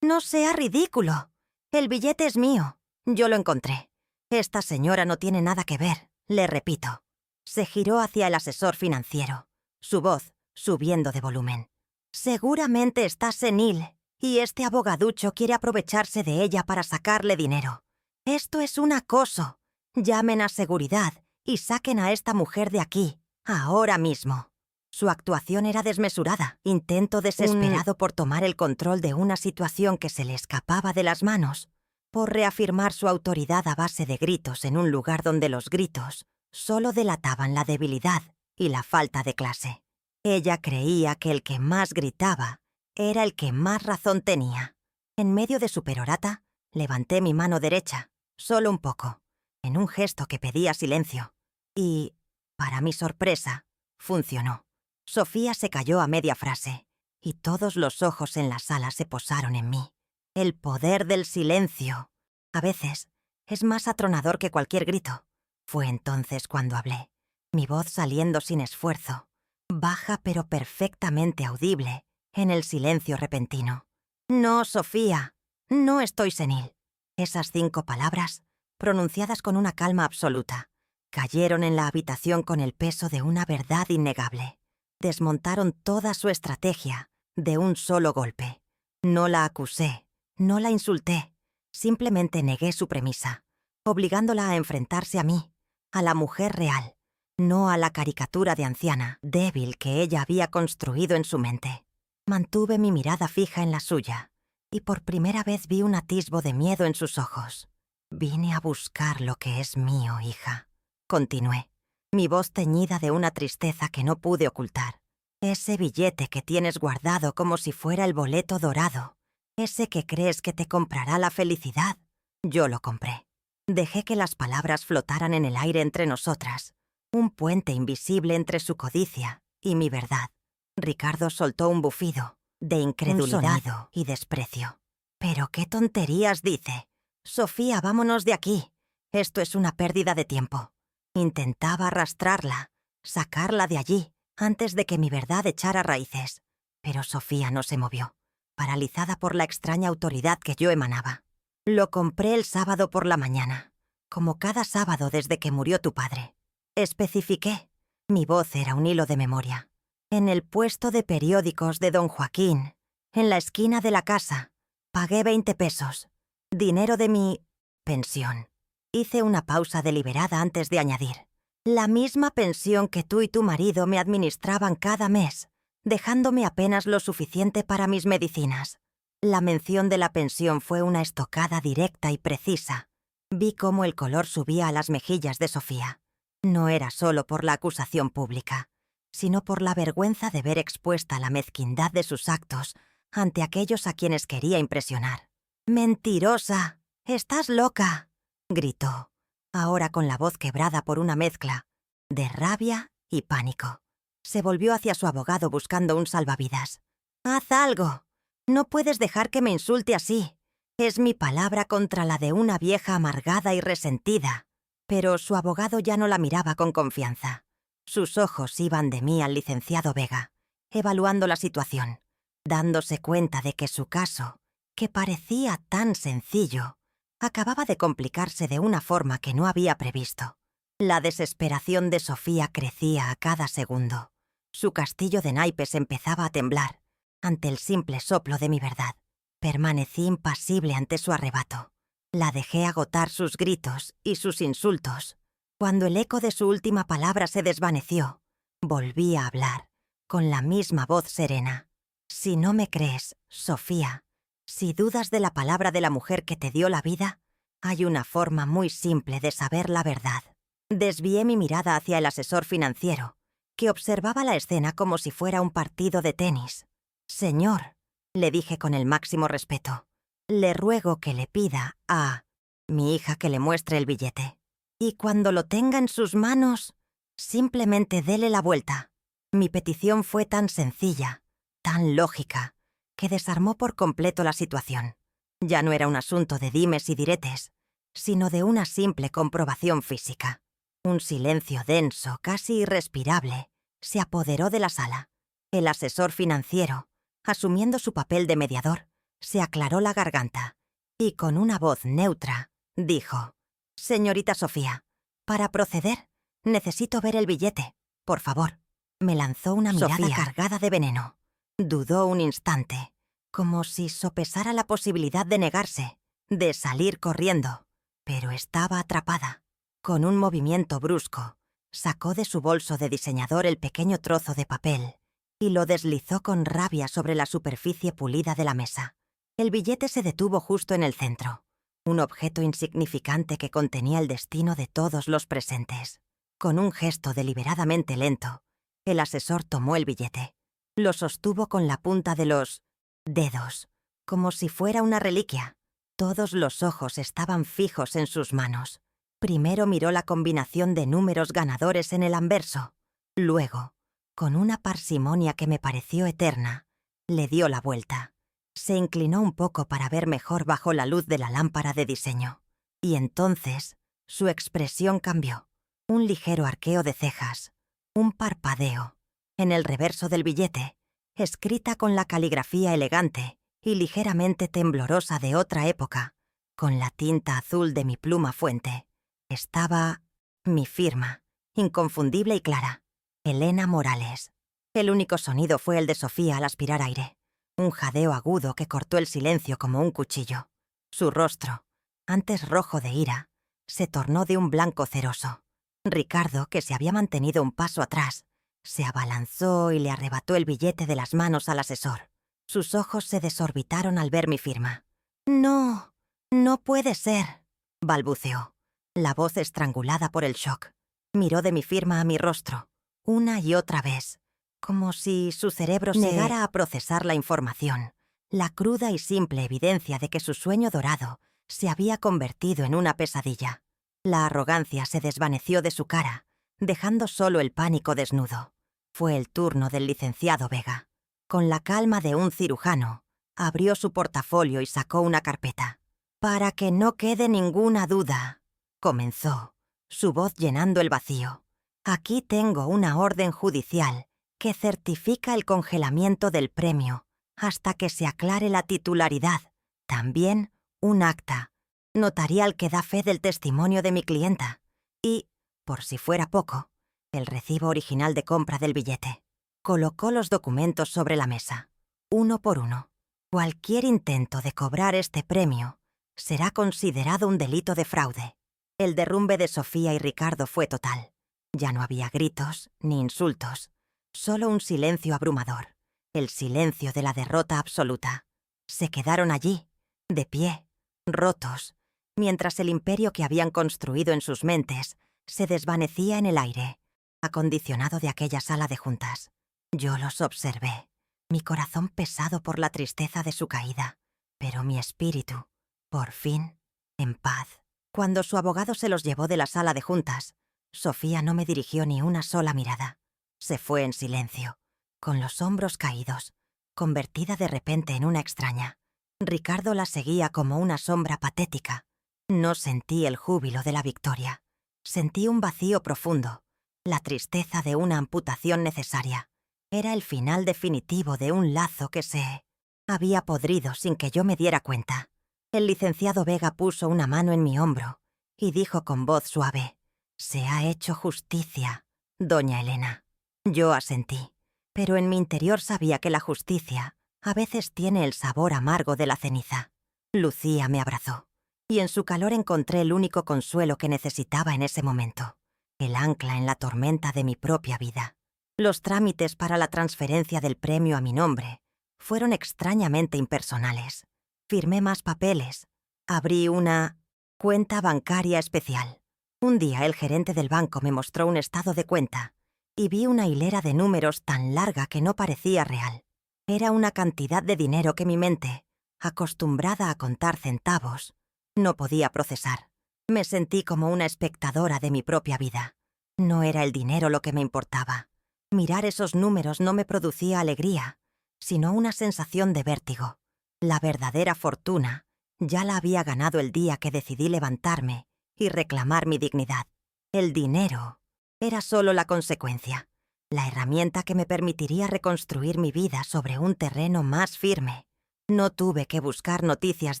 No sea ridículo. El billete es mío. Yo lo encontré. Esta señora no tiene nada que ver, le repito. Se giró hacia el asesor financiero, su voz subiendo de volumen. Seguramente está senil, y este abogaducho quiere aprovecharse de ella para sacarle dinero. Esto es un acoso. Llamen a seguridad y saquen a esta mujer de aquí, ahora mismo. Su actuación era desmesurada, intento desesperado por tomar el control de una situación que se le escapaba de las manos, por reafirmar su autoridad a base de gritos en un lugar donde los gritos solo delataban la debilidad y la falta de clase. Ella creía que el que más gritaba era el que más razón tenía. En medio de su perorata, levanté mi mano derecha, solo un poco, en un gesto que pedía silencio. Y, para mi sorpresa, funcionó. Sofía se calló a media frase, y todos los ojos en la sala se posaron en mí. El poder del silencio, a veces, es más atronador que cualquier grito. Fue entonces cuando hablé, mi voz saliendo sin esfuerzo, baja pero perfectamente audible, en el silencio repentino. No, Sofía, no estoy senil. Esas 5 palabras, pronunciadas con una calma absoluta, cayeron en la habitación con el peso de una verdad innegable. Desmontaron toda su estrategia de un solo golpe. No la acusé, no la insulté, simplemente negué su premisa, obligándola a enfrentarse a mí, a la mujer real, no a la caricatura de anciana, débil que ella había construido en su mente. Mantuve mi mirada fija en la suya, y por primera vez vi un atisbo de miedo en sus ojos. Vine a buscar lo que es mío, hija, continué, mi voz teñida de una tristeza que no pude ocultar. Ese billete que tienes guardado como si fuera el boleto dorado, ese que crees que te comprará la felicidad, yo lo compré. Dejé que las palabras flotaran en el aire entre nosotras, un puente invisible entre su codicia y mi verdad. Ricardo soltó un bufido, de incredulidad y desprecio. «¿Pero qué tonterías dice? Sofía, vámonos de aquí. Esto es una pérdida de tiempo». Intentaba arrastrarla, sacarla de allí, antes de que mi verdad echara raíces. Pero Sofía no se movió, paralizada por la extraña autoridad que yo emanaba. «Lo compré el sábado por la mañana, como cada sábado desde que murió tu padre». Especifiqué. Mi voz era un hilo de memoria. «En el puesto de periódicos de don Joaquín, en la esquina de la casa. Pagué 20 pesos. Dinero de mi pensión». Hice una pausa deliberada antes de añadir. «La misma pensión que tú y tu marido me administraban cada mes, dejándome apenas lo suficiente para mis medicinas». La mención de la pensión fue una estocada directa y precisa. Vi cómo el color subía a las mejillas de Sofía. No era solo por la acusación pública, sino por la vergüenza de ver expuesta la mezquindad de sus actos ante aquellos a quienes quería impresionar. «¡Mentirosa! ¡Estás loca!», gritó, ahora con la voz quebrada por una mezcla de rabia y pánico. Se volvió hacia su abogado buscando un salvavidas. «¡Haz algo! No puedes dejar que me insulte así. Es mi palabra contra la de una vieja amargada y resentida». Pero su abogado ya no la miraba con confianza. Sus ojos iban de mí al licenciado Vega, evaluando la situación, dándose cuenta de que su caso, que parecía tan sencillo, acababa de complicarse de una forma que no había previsto. La desesperación de Sofía crecía a cada segundo. Su castillo de naipes empezaba a temblar ante el simple soplo de mi verdad. Permanecí impasible ante su arrebato. La dejé agotar sus gritos y sus insultos. Cuando el eco de su última palabra se desvaneció, volví a hablar, con la misma voz serena. «Si no me crees, Sofía, si dudas de la palabra de la mujer que te dio la vida, hay una forma muy simple de saber la verdad». Desvié mi mirada hacia el asesor financiero, que observaba la escena como si fuera un partido de tenis. Señor, le dije con el máximo respeto, le ruego que le pida a mi hija que le muestre el billete. Y cuando lo tenga en sus manos, simplemente dele la vuelta. Mi petición fue tan sencilla, tan lógica, que desarmó por completo la situación. Ya no era un asunto de dimes y diretes, sino de una simple comprobación física. Un silencio denso, casi irrespirable, se apoderó de la sala. El asesor financiero, asumiendo su papel de mediador, se aclaró la garganta y con una voz neutra dijo: «Señorita Sofía, para proceder, necesito ver el billete, por favor». Me lanzó una mirada cargada de veneno. Dudó un instante, como si sopesara la posibilidad de negarse, de salir corriendo, pero estaba atrapada. Con un movimiento brusco, sacó de su bolso de diseñador el pequeño trozo de papel y lo deslizó con rabia sobre la superficie pulida de la mesa. El billete se detuvo justo en el centro, un objeto insignificante que contenía el destino de todos los presentes. Con un gesto deliberadamente lento, el asesor tomó el billete. Lo sostuvo con la punta de los dedos, como si fuera una reliquia. Todos los ojos estaban fijos en sus manos. Primero miró la combinación de números ganadores en el anverso. Luego, con una parsimonia que me pareció eterna, le dio la vuelta. Se inclinó un poco para ver mejor bajo la luz de la lámpara de diseño. Y entonces, su expresión cambió. Un ligero arqueo de cejas, un parpadeo. En el reverso del billete, escrita con la caligrafía elegante y ligeramente temblorosa de otra época, con la tinta azul de mi pluma fuente, estaba mi firma, inconfundible y clara: Elena Morales. El único sonido fue el de Sofía al aspirar aire, un jadeo agudo que cortó el silencio como un cuchillo. Su rostro, antes rojo de ira, se tornó de un blanco ceroso. Ricardo, que se había mantenido un paso atrás, se abalanzó y le arrebató el billete de las manos al asesor. Sus ojos se desorbitaron al ver mi firma. «No, no puede ser», balbuceó, la voz estrangulada por el shock. Miró de mi firma a mi rostro, una y otra vez, como si su cerebro se negara a procesar la información, la cruda y simple evidencia de que su sueño dorado se había convertido en una pesadilla. La arrogancia se desvaneció de su cara, dejando solo el pánico desnudo. Fue el turno del licenciado Vega. Con la calma de un cirujano, abrió su portafolio y sacó una carpeta. «Para que no quede ninguna duda», comenzó, su voz llenando el vacío. «Aquí tengo una orden judicial que certifica el congelamiento del premio hasta que se aclare la titularidad. También un acta notarial que da fe del testimonio de mi clienta. Y, por si fuera poco, el recibo original de compra del billete». Colocó los documentos sobre la mesa, uno por uno. «Cualquier intento de cobrar este premio será considerado un delito de fraude». El derrumbe de Sofía y Ricardo fue total. Ya no había gritos ni insultos, solo un silencio abrumador, el silencio de la derrota absoluta. Se quedaron allí, de pie, rotos, mientras el imperio que habían construido en sus mentes se desvanecía en el aire, acondicionado de aquella sala de juntas. Yo los observé, mi corazón pesado por la tristeza de su caída, pero mi espíritu, por fin, en paz. Cuando su abogado se los llevó de la sala de juntas, Sofía no me dirigió ni una sola mirada. Se fue en silencio, con los hombros caídos, convertida de repente en una extraña. Ricardo la seguía como una sombra patética. No sentí el júbilo de la victoria. Sentí un vacío profundo, la tristeza de una amputación necesaria. Era el final definitivo de un lazo que se había podrido sin que yo me diera cuenta. El licenciado Vega puso una mano en mi hombro y dijo con voz suave: «Se ha hecho justicia, doña Elena». Yo asentí, pero en mi interior sabía que la justicia a veces tiene el sabor amargo de la ceniza. Lucía me abrazó, y en su calor encontré el único consuelo que necesitaba en ese momento, el ancla en la tormenta de mi propia vida. Los trámites para la transferencia del premio a mi nombre fueron extrañamente impersonales. Firmé más papeles. Abrí una cuenta bancaria especial. Un día el gerente del banco me mostró un estado de cuenta y vi una hilera de números tan larga que no parecía real. Era una cantidad de dinero que mi mente, acostumbrada a contar centavos, no podía procesar. Me sentí como una espectadora de mi propia vida. No era el dinero lo que me importaba. Mirar esos números no me producía alegría, sino una sensación de vértigo. La verdadera fortuna ya la había ganado el día que decidí levantarme y reclamar mi dignidad. El dinero era solo la consecuencia, la herramienta que me permitiría reconstruir mi vida sobre un terreno más firme. No tuve que buscar noticias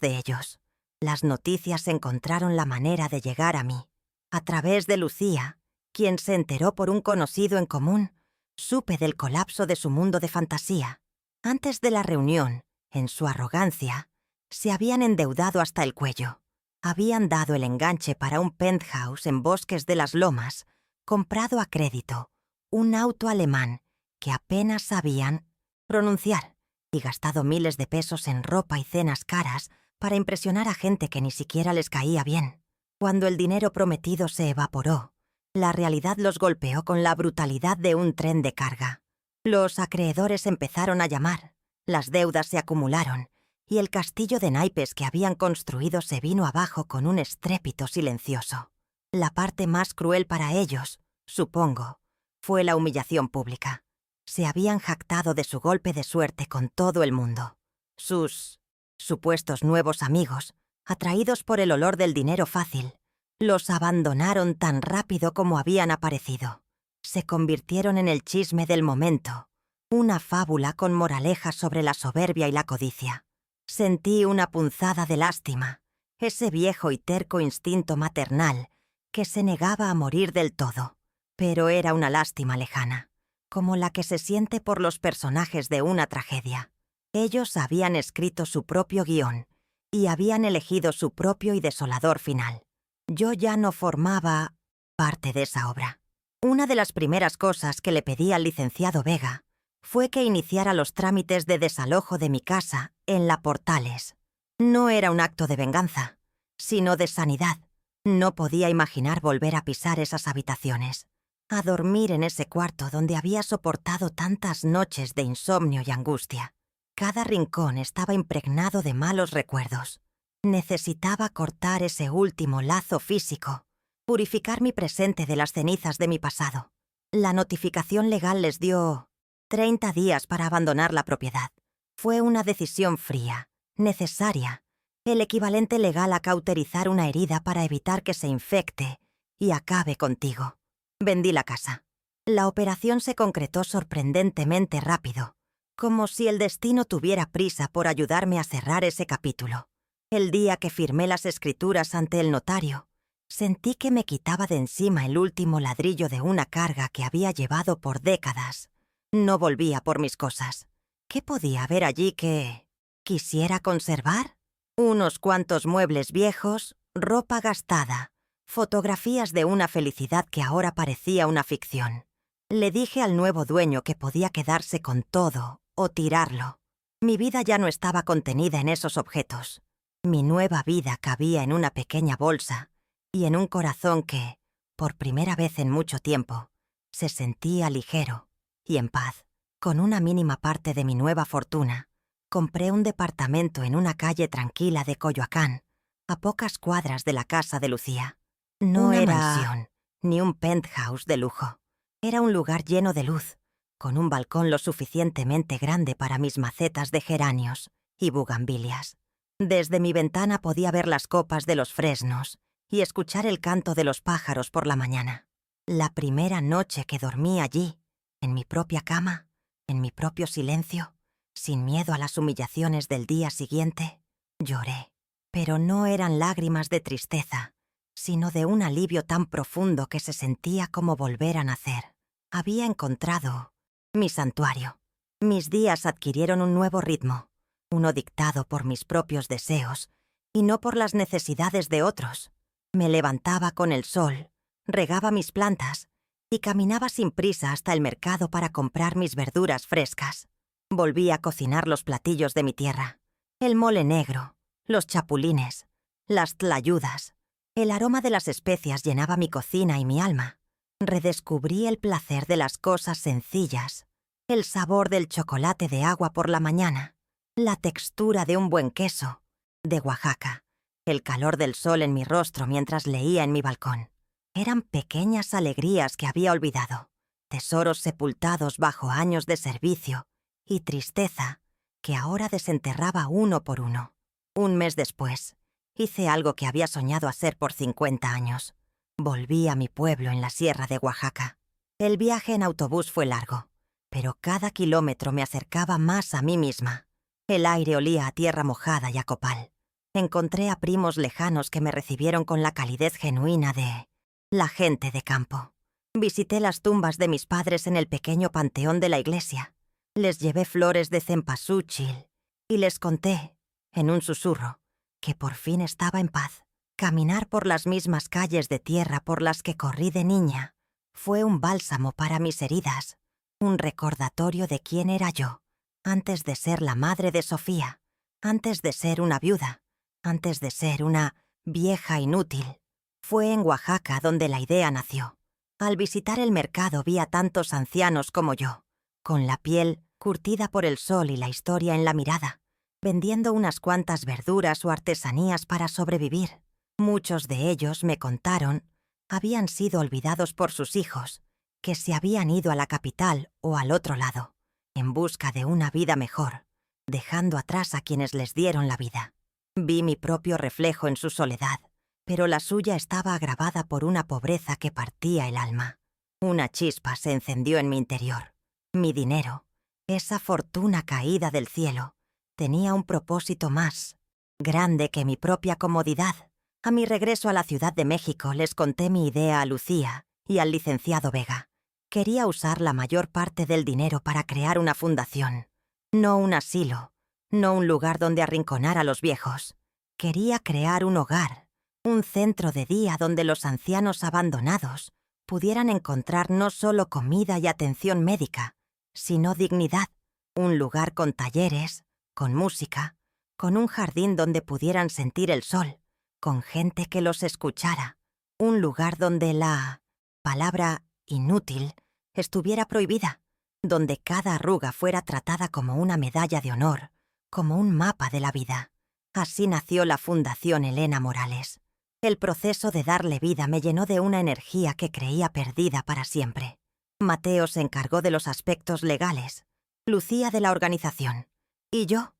de ellos. Las noticias encontraron la manera de llegar a mí. A través de Lucía, quien se enteró por un conocido en común, supe del colapso de su mundo de fantasía. Antes de la reunión, en su arrogancia, se habían endeudado hasta el cuello. Habían dado el enganche para un penthouse en Bosques de las Lomas, comprado a crédito, un auto alemán que apenas sabían pronunciar, y gastado miles de pesos en ropa y cenas caras para impresionar a gente que ni siquiera les caía bien. Cuando el dinero prometido se evaporó, la realidad los golpeó con la brutalidad de un tren de carga. Los acreedores empezaron a llamar, las deudas se acumularon, y el castillo de naipes que habían construido se vino abajo con un estrépito silencioso. La parte más cruel para ellos, supongo, fue la humillación pública. Se habían jactado de su golpe de suerte con todo el mundo. Sus supuestos nuevos amigos, atraídos por el olor del dinero fácil, los abandonaron tan rápido como habían aparecido. Se convirtieron en el chisme del momento, una fábula con moralejas sobre la soberbia y la codicia. Sentí una punzada de lástima, ese viejo y terco instinto maternal que se negaba a morir del todo, pero era una lástima lejana, como la que se siente por los personajes de una tragedia. Ellos habían escrito su propio guión y habían elegido su propio y desolador final. Yo ya no formaba parte de esa obra. Una de las primeras cosas que le pedí al licenciado Vega fue que iniciara los trámites de desalojo de mi casa en La Portales. No era un acto de venganza, sino de sanidad. No podía imaginar volver a pisar esas habitaciones, a dormir en ese cuarto donde había soportado tantas noches de insomnio y angustia. Cada rincón estaba impregnado de malos recuerdos. Necesitaba cortar ese último lazo físico, purificar mi presente de las cenizas de mi pasado. La notificación legal les dio 30 días para abandonar la propiedad. Fue una decisión fría, necesaria, el equivalente legal a cauterizar una herida para evitar que se infecte y acabe contigo. Vendí la casa. La operación se concretó sorprendentemente rápido, como si el destino tuviera prisa por ayudarme a cerrar ese capítulo. El día que firmé las escrituras ante el notario, sentí que me quitaba de encima el último ladrillo de una carga que había llevado por décadas. No volvía por mis cosas. ¿Qué podía haber allí que quisiera conservar? Unos cuantos muebles viejos, ropa gastada, fotografías de una felicidad que ahora parecía una ficción. Le dije al nuevo dueño que podía quedarse con todo o tirarlo. Mi vida ya no estaba contenida en esos objetos. Mi nueva vida cabía en una pequeña bolsa y en un corazón que, por primera vez en mucho tiempo, se sentía ligero y en paz. Con una mínima parte de mi nueva fortuna, compré un departamento en una calle tranquila de Coyoacán, a pocas cuadras de la casa de Lucía. No Una era mansión. ni un penthouse de lujo. Era un lugar lleno de luz, con un balcón lo suficientemente grande para mis macetas de geranios y bugambilias. Desde mi ventana podía ver las copas de los fresnos y escuchar el canto de los pájaros por la mañana. La primera noche que dormí allí, en mi propia cama, en mi propio silencio, sin miedo a las humillaciones del día siguiente, lloré. Pero no eran lágrimas de tristeza, sino de un alivio tan profundo que se sentía como volver a nacer. Había encontrado mi santuario. Mis días adquirieron un nuevo ritmo, uno dictado por mis propios deseos y no por las necesidades de otros. Me levantaba con el sol, regaba mis plantas y caminaba sin prisa hasta el mercado para comprar mis verduras frescas. Volví a cocinar los platillos de mi tierra, el mole negro, los chapulines, las tlayudas. El aroma de las especias llenaba mi cocina y mi alma. Redescubrí el placer de las cosas sencillas, el sabor del chocolate de agua por la mañana, la textura de un buen queso, de Oaxaca, el calor del sol en mi rostro mientras leía en mi balcón. Eran pequeñas alegrías que había olvidado, tesoros sepultados bajo años de servicio y tristeza que ahora desenterraba uno por uno. Un mes después, hice algo que había soñado hacer por 50 años. Volví a mi pueblo en la sierra de Oaxaca. El viaje en autobús fue largo, pero cada kilómetro me acercaba más a mí misma. El aire olía a tierra mojada y a copal. Encontré a primos lejanos que me recibieron con la calidez genuina de la gente de campo. Visité las tumbas de mis padres en el pequeño panteón de la iglesia. Les llevé flores de cempasúchil y les conté, en un susurro, que por fin estaba en paz. Caminar por las mismas calles de tierra por las que corrí de niña fue un bálsamo para mis heridas, un recordatorio de quién era yo, antes de ser la madre de Sofía, antes de ser una viuda, antes de ser una vieja inútil. Fue en Oaxaca donde la idea nació. Al visitar el mercado vi a tantos ancianos como yo, con la piel curtida por el sol y la historia en la mirada, vendiendo unas cuantas verduras o artesanías para sobrevivir. Muchos de ellos, me contaron, habían sido olvidados por sus hijos, que se habían ido a la capital o al otro lado, en busca de una vida mejor, dejando atrás a quienes les dieron la vida. Vi mi propio reflejo en su soledad, pero la suya estaba agravada por una pobreza que partía el alma. Una chispa se encendió en mi interior. Mi dinero, esa fortuna caída del cielo, tenía un propósito más grande que mi propia comodidad. A mi regreso a la Ciudad de México les conté mi idea a Lucía y al licenciado Vega. Quería usar la mayor parte del dinero para crear una fundación, no un asilo, no un lugar donde arrinconar a los viejos. Quería crear un hogar, un centro de día donde los ancianos abandonados pudieran encontrar no solo comida y atención médica, sino dignidad, un lugar con talleres, con música, con un jardín donde pudieran sentir el sol, con gente que los escuchara, un lugar donde la palabra inútil estuviera prohibida, donde cada arruga fuera tratada como una medalla de honor, como un mapa de la vida. Así nació la Fundación Elena Morales. El proceso de darle vida me llenó de una energía que creía perdida para siempre. Mateo se encargó de los aspectos legales, Lucía de la organización, y yo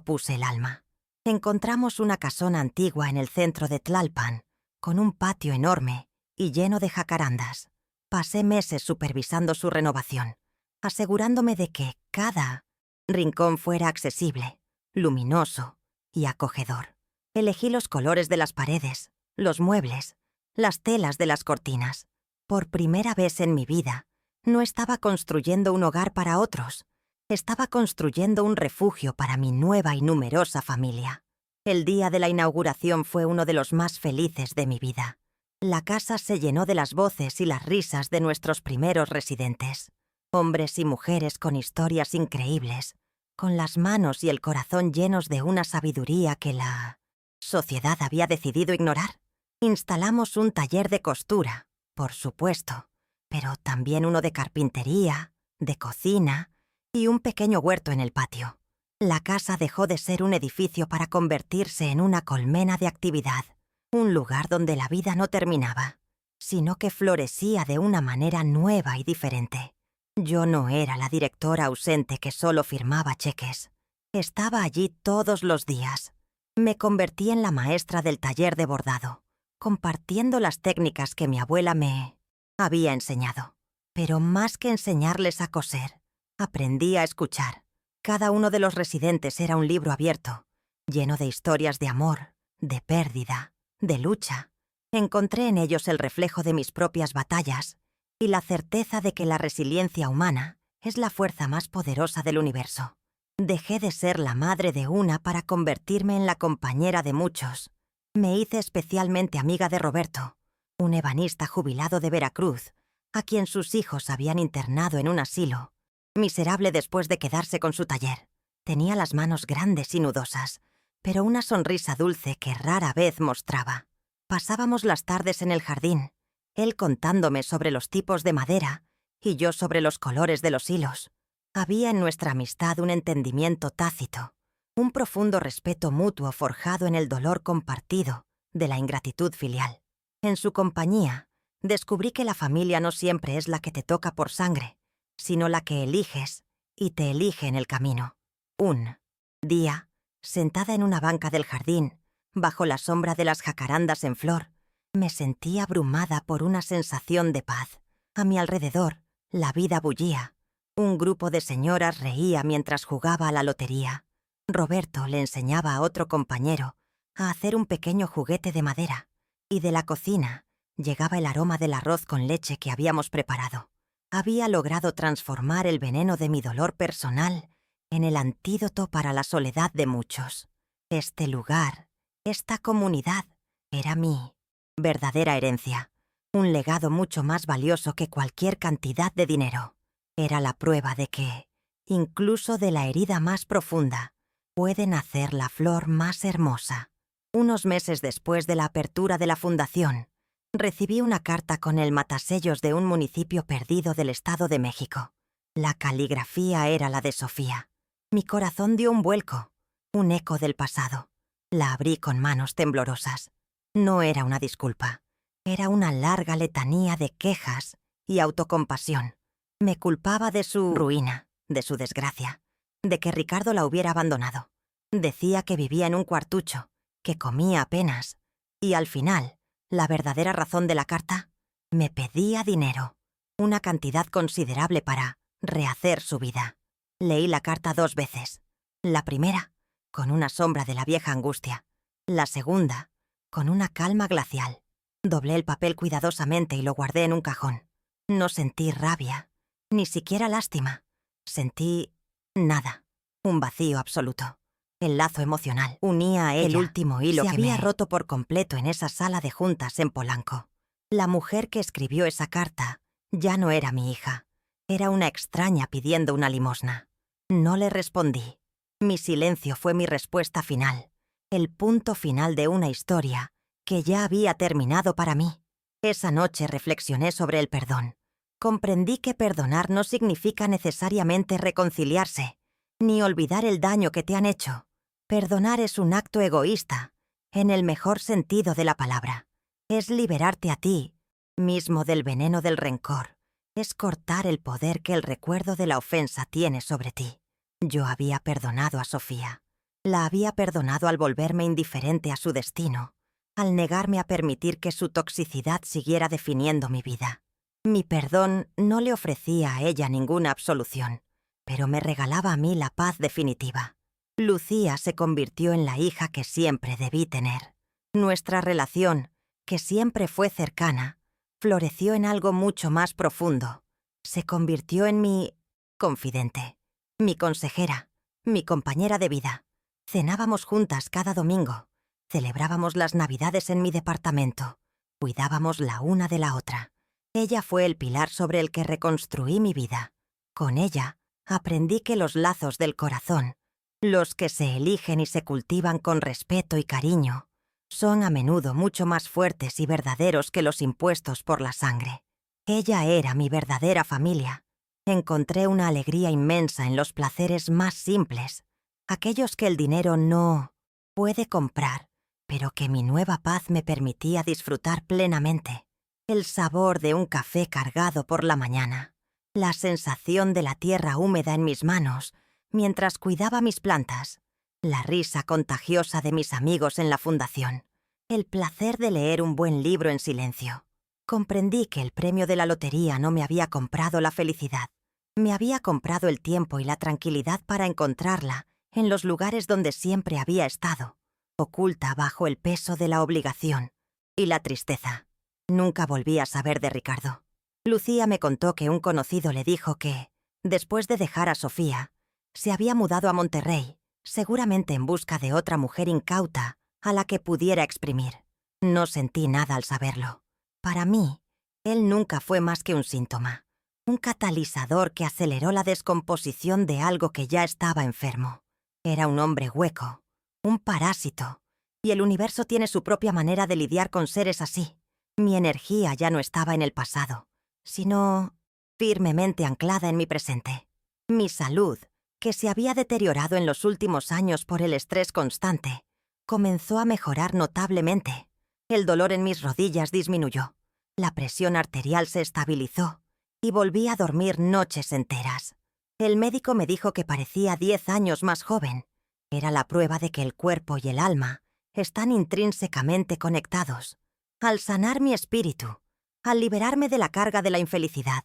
puse el alma. Encontramos una casona antigua en el centro de Tlalpan, con un patio enorme y lleno de jacarandas. Pasé meses supervisando su renovación, asegurándome de que cada rincón fuera accesible, luminoso y acogedor. Elegí los colores de las paredes, los muebles, las telas de las cortinas. Por primera vez en mi vida, no estaba construyendo un hogar para otros. Estaba construyendo un refugio para mi nueva y numerosa familia. El día de la inauguración fue uno de los más felices de mi vida. La casa se llenó de las voces y las risas de nuestros primeros residentes. Hombres y mujeres con historias increíbles, con las manos y el corazón llenos de una sabiduría que la sociedad había decidido ignorar. Instalamos un taller de costura, por supuesto, pero también uno de carpintería, de cocina y un pequeño huerto en el patio. La casa dejó de ser un edificio para convertirse en una colmena de actividad, un lugar donde la vida no terminaba, sino que florecía de una manera nueva y diferente. Yo no era la directora ausente que solo firmaba cheques. Estaba allí todos los días. Me convertí en la maestra del taller de bordado, compartiendo las técnicas que mi abuela me había enseñado. Pero más que enseñarles a coser, aprendí a escuchar. Cada uno de los residentes era un libro abierto, lleno de historias de amor, de pérdida, de lucha. Encontré en ellos el reflejo de mis propias batallas y la certeza de que la resiliencia humana es la fuerza más poderosa del universo. Dejé de ser la madre de una para convertirme en la compañera de muchos. Me hice especialmente amiga de Roberto, un ebanista jubilado de Veracruz, a quien sus hijos habían internado en un asilo, miserable después de quedarse con su taller. Tenía las manos grandes y nudosas, pero una sonrisa dulce que rara vez mostraba. Pasábamos las tardes en el jardín, él contándome sobre los tipos de madera y yo sobre los colores de los hilos. Había en nuestra amistad un entendimiento tácito, un profundo respeto mutuo forjado en el dolor compartido de la ingratitud filial. En su compañía, descubrí que la familia no siempre es la que te toca por sangre, sino la que eliges y te elige en el camino. Un día, sentada en una banca del jardín, bajo la sombra de las jacarandas en flor, me sentí abrumada por una sensación de paz. A mi alrededor, la vida bullía. Un grupo de señoras reía mientras jugaba a la lotería. Roberto le enseñaba a otro compañero a hacer un pequeño juguete de madera, y de la cocina llegaba el aroma del arroz con leche que habíamos preparado. Había logrado transformar el veneno de mi dolor personal en el antídoto para la soledad de muchos. Este lugar, esta comunidad, era mi verdadera herencia, un legado mucho más valioso que cualquier cantidad de dinero. Era la prueba de que, incluso de la herida más profunda, puede nacer la flor más hermosa. Unos meses después de la apertura de la fundación, recibí una carta con el matasellos de un municipio perdido del Estado de México. La caligrafía era la de Sofía. Mi corazón dio un vuelco, un eco del pasado. La abrí con manos temblorosas. No era una disculpa. Era una larga letanía de quejas y autocompasión. Me culpaba de su ruina, de su desgracia, de que Ricardo la hubiera abandonado. Decía que vivía en un cuartucho, que comía apenas, y al final, la verdadera razón de la carta, me pedía dinero, una cantidad considerable para rehacer su vida. Leí la carta 2 veces. La primera, con una sombra de la vieja angustia. La segunda, con una calma glacial. Doblé el papel cuidadosamente y lo guardé en un cajón. No sentí rabia, ni siquiera lástima. Sentí nada, un vacío absoluto. El lazo emocional unía a ella. El último hilo se había roto por completo en esa sala de juntas en Polanco. La mujer que escribió esa carta ya no era mi hija. Era una extraña pidiendo una limosna. No le respondí. Mi silencio fue mi respuesta final, el punto final de una historia que ya había terminado para mí. Esa noche reflexioné sobre el perdón. Comprendí que perdonar no significa necesariamente reconciliarse, ni olvidar el daño que te han hecho. Perdonar es un acto egoísta, en el mejor sentido de la palabra. Es liberarte a ti mismo del veneno del rencor. Es cortar el poder que el recuerdo de la ofensa tiene sobre ti. Yo había perdonado a Sofía. La había perdonado al volverme indiferente a su destino, al negarme a permitir que su toxicidad siguiera definiendo mi vida. Mi perdón no le ofrecía a ella ninguna absolución, pero me regalaba a mí la paz definitiva. Lucía se convirtió en la hija que siempre debí tener. Nuestra relación, que siempre fue cercana, floreció en algo mucho más profundo. Se convirtió en mi confidente, mi consejera, mi compañera de vida. Cenábamos juntas cada domingo. Celebrábamos las Navidades en mi departamento. Cuidábamos la una de la otra. Ella fue el pilar sobre el que reconstruí mi vida. Con ella, aprendí que los lazos del corazón, los que se eligen y se cultivan con respeto y cariño, son a menudo mucho más fuertes y verdaderos que los impuestos por la sangre. Ella era mi verdadera familia. Encontré una alegría inmensa en los placeres más simples, aquellos que el dinero no puede comprar, pero que mi nueva paz me permitía disfrutar plenamente. El sabor de un café cargado por la mañana, la sensación de la tierra húmeda en mis manos mientras cuidaba mis plantas, la risa contagiosa de mis amigos en la fundación, el placer de leer un buen libro en silencio. Comprendí que el premio de la lotería no me había comprado la felicidad. Me había comprado el tiempo y la tranquilidad para encontrarla en los lugares donde siempre había estado, oculta bajo el peso de la obligación y la tristeza. Nunca volví a saber de Ricardo. Lucía me contó que un conocido le dijo que, después de dejar a Sofía, se había mudado a Monterrey, seguramente en busca de otra mujer incauta a la que pudiera exprimir. No sentí nada al saberlo. Para mí, él nunca fue más que un síntoma, un catalizador que aceleró la descomposición de algo que ya estaba enfermo. Era un hombre hueco, un parásito, y el universo tiene su propia manera de lidiar con seres así. Mi energía ya no estaba en el pasado, sino firmemente anclada en mi presente. Mi salud, que se había deteriorado en los últimos años por el estrés constante, comenzó a mejorar notablemente. El dolor en mis rodillas disminuyó, la presión arterial se estabilizó y volví a dormir noches enteras. El médico me dijo que parecía 10 años más joven. Era la prueba de que el cuerpo y el alma están intrínsecamente conectados. Al sanar mi espíritu, al liberarme de la carga de la infelicidad,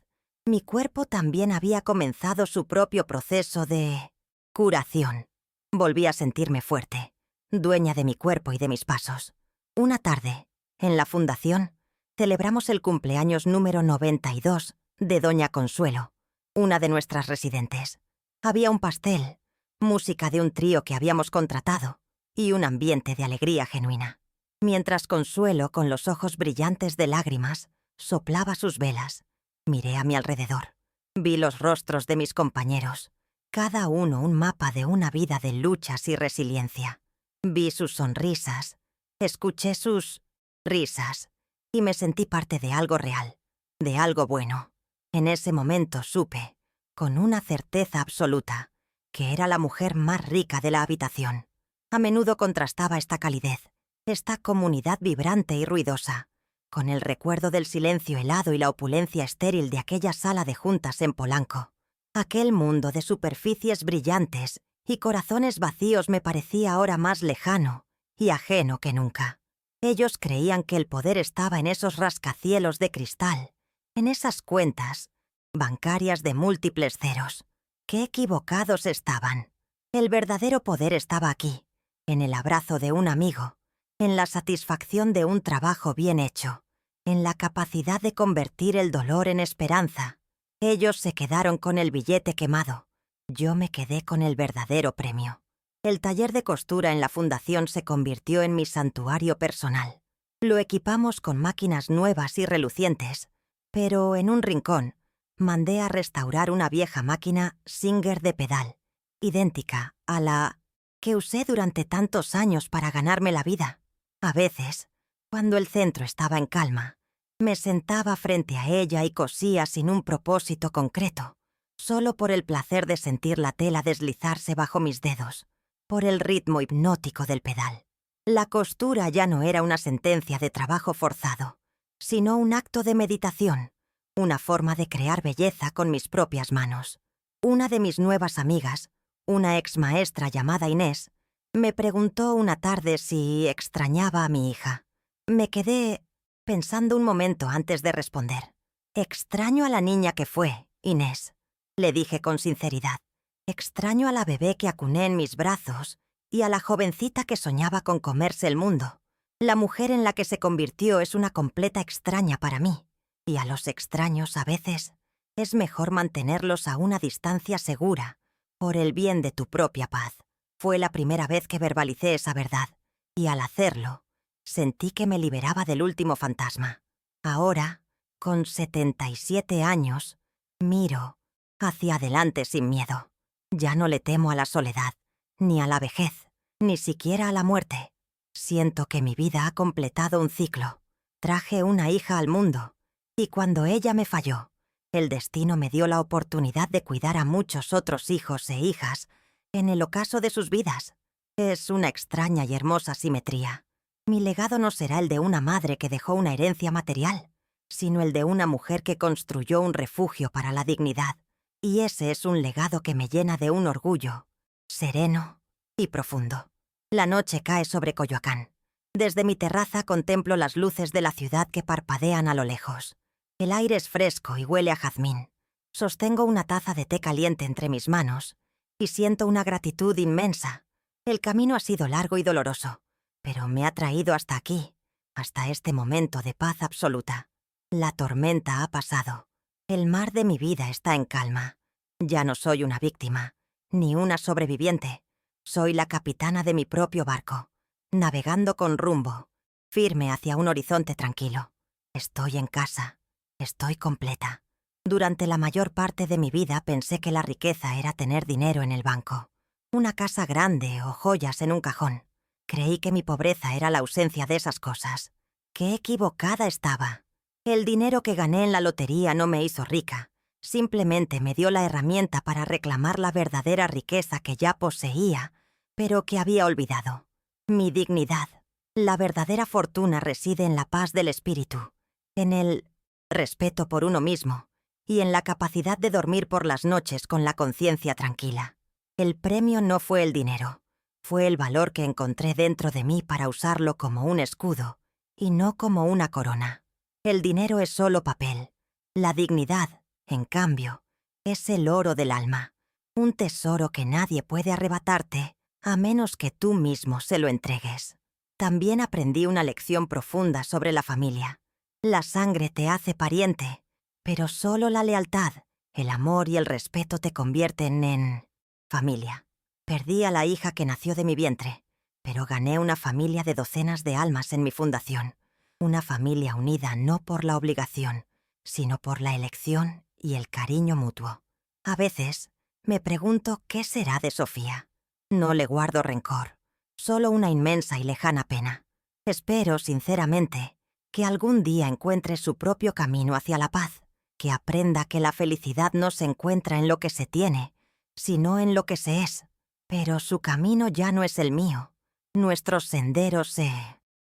mi cuerpo también había comenzado su propio proceso de curación. Volví a sentirme fuerte, dueña de mi cuerpo y de mis pasos. Una tarde, en la fundación, celebramos el cumpleaños número 92 de Doña Consuelo, una de nuestras residentes. Había un pastel, música de un trío que habíamos contratado y un ambiente de alegría genuina. Mientras Consuelo, con los ojos brillantes de lágrimas, soplaba sus velas, miré a mi alrededor. Vi los rostros de mis compañeros, cada uno un mapa de una vida de luchas y resiliencia. Vi sus sonrisas, escuché sus risas y me sentí parte de algo real, de algo bueno. En ese momento supe, con una certeza absoluta, que era la mujer más rica de la habitación. A menudo contrastaba esta calidez, esta comunidad vibrante y ruidosa, con el recuerdo del silencio helado y la opulencia estéril de aquella sala de juntas en Polanco. Aquel mundo de superficies brillantes y corazones vacíos me parecía ahora más lejano y ajeno que nunca. Ellos creían que el poder estaba en esos rascacielos de cristal, en esas cuentas bancarias de múltiples ceros. ¡Qué equivocados estaban! El verdadero poder estaba aquí, en el abrazo de un amigo, en la satisfacción de un trabajo bien hecho, en la capacidad de convertir el dolor en esperanza. Ellos se quedaron con el billete quemado. Yo me quedé con el verdadero premio. El taller de costura en la fundación se convirtió en mi santuario personal. Lo equipamos con máquinas nuevas y relucientes, pero en un rincón mandé a restaurar una vieja máquina Singer de pedal, idéntica a la que usé durante tantos años para ganarme la vida. A veces, cuando el centro estaba en calma, me sentaba frente a ella y cosía sin un propósito concreto, solo por el placer de sentir la tela deslizarse bajo mis dedos, por el ritmo hipnótico del pedal. La costura ya no era una sentencia de trabajo forzado, sino un acto de meditación, una forma de crear belleza con mis propias manos. Una de mis nuevas amigas, una ex maestra llamada Inés, me preguntó una tarde si extrañaba a mi hija. Me quedé pensando un momento antes de responder. Extraño a la niña que fue, Inés, le dije con sinceridad. Extraño a la bebé que acuné en mis brazos y a la jovencita que soñaba con comerse el mundo. La mujer en la que se convirtió es una completa extraña para mí. Y a los extraños, a veces, es mejor mantenerlos a una distancia segura, por el bien de tu propia paz. Fue la primera vez que verbalicé esa verdad, y al hacerlo, sentí que me liberaba del último fantasma. Ahora, con 77 años, miro hacia adelante sin miedo. Ya no le temo a la soledad, ni a la vejez, ni siquiera a la muerte. Siento que mi vida ha completado un ciclo. Traje una hija al mundo. Y cuando ella me falló, el destino me dio la oportunidad de cuidar a muchos otros hijos e hijas en el ocaso de sus vidas. Es una extraña y hermosa simetría. Mi legado no será el de una madre que dejó una herencia material, sino el de una mujer que construyó un refugio para la dignidad. Y ese es un legado que me llena de un orgullo, sereno y profundo. La noche cae sobre Coyoacán. Desde mi terraza contemplo las luces de la ciudad que parpadean a lo lejos. El aire es fresco y huele a jazmín. Sostengo una taza de té caliente entre mis manos y siento una gratitud inmensa. El camino ha sido largo y doloroso, pero me ha traído hasta aquí, hasta este momento de paz absoluta. La tormenta ha pasado. El mar de mi vida está en calma. Ya no soy una víctima, ni una sobreviviente. Soy la capitana de mi propio barco, navegando con rumbo, firme hacia un horizonte tranquilo. Estoy en casa. Estoy completa. Durante la mayor parte de mi vida pensé que la riqueza era tener dinero en el banco, una casa grande o joyas en un cajón. Creí que mi pobreza era la ausencia de esas cosas. ¡Qué equivocada estaba! El dinero que gané en la lotería no me hizo rica, Simplemente me dio la herramienta para reclamar la verdadera riqueza que ya poseía, pero que había olvidado. Mi dignidad. La verdadera fortuna reside en la paz del espíritu, en el respeto por uno mismo y en la capacidad de dormir por las noches con la conciencia tranquila. El premio no fue el dinero, fue el valor que encontré dentro de mí para usarlo como un escudo y no como una corona. El dinero es solo papel. La dignidad, en cambio, es el oro del alma, un tesoro que nadie puede arrebatarte a menos que tú mismo se lo entregues. También aprendí una lección profunda sobre la familia. La sangre te hace pariente, pero solo la lealtad, el amor y el respeto te convierten en familia. Perdí a la hija que nació de mi vientre, pero gané una familia de docenas de almas en mi fundación. Una familia unida no por la obligación, sino por la elección y el cariño mutuo. A veces me pregunto qué será de Sofía. No le guardo rencor, solo una inmensa y lejana pena. Espero, sinceramente, que algún día encuentre su propio camino hacia la paz, que aprenda que la felicidad no se encuentra en lo que se tiene, sino en lo que se es. Pero su camino ya no es el mío. Nuestros senderos se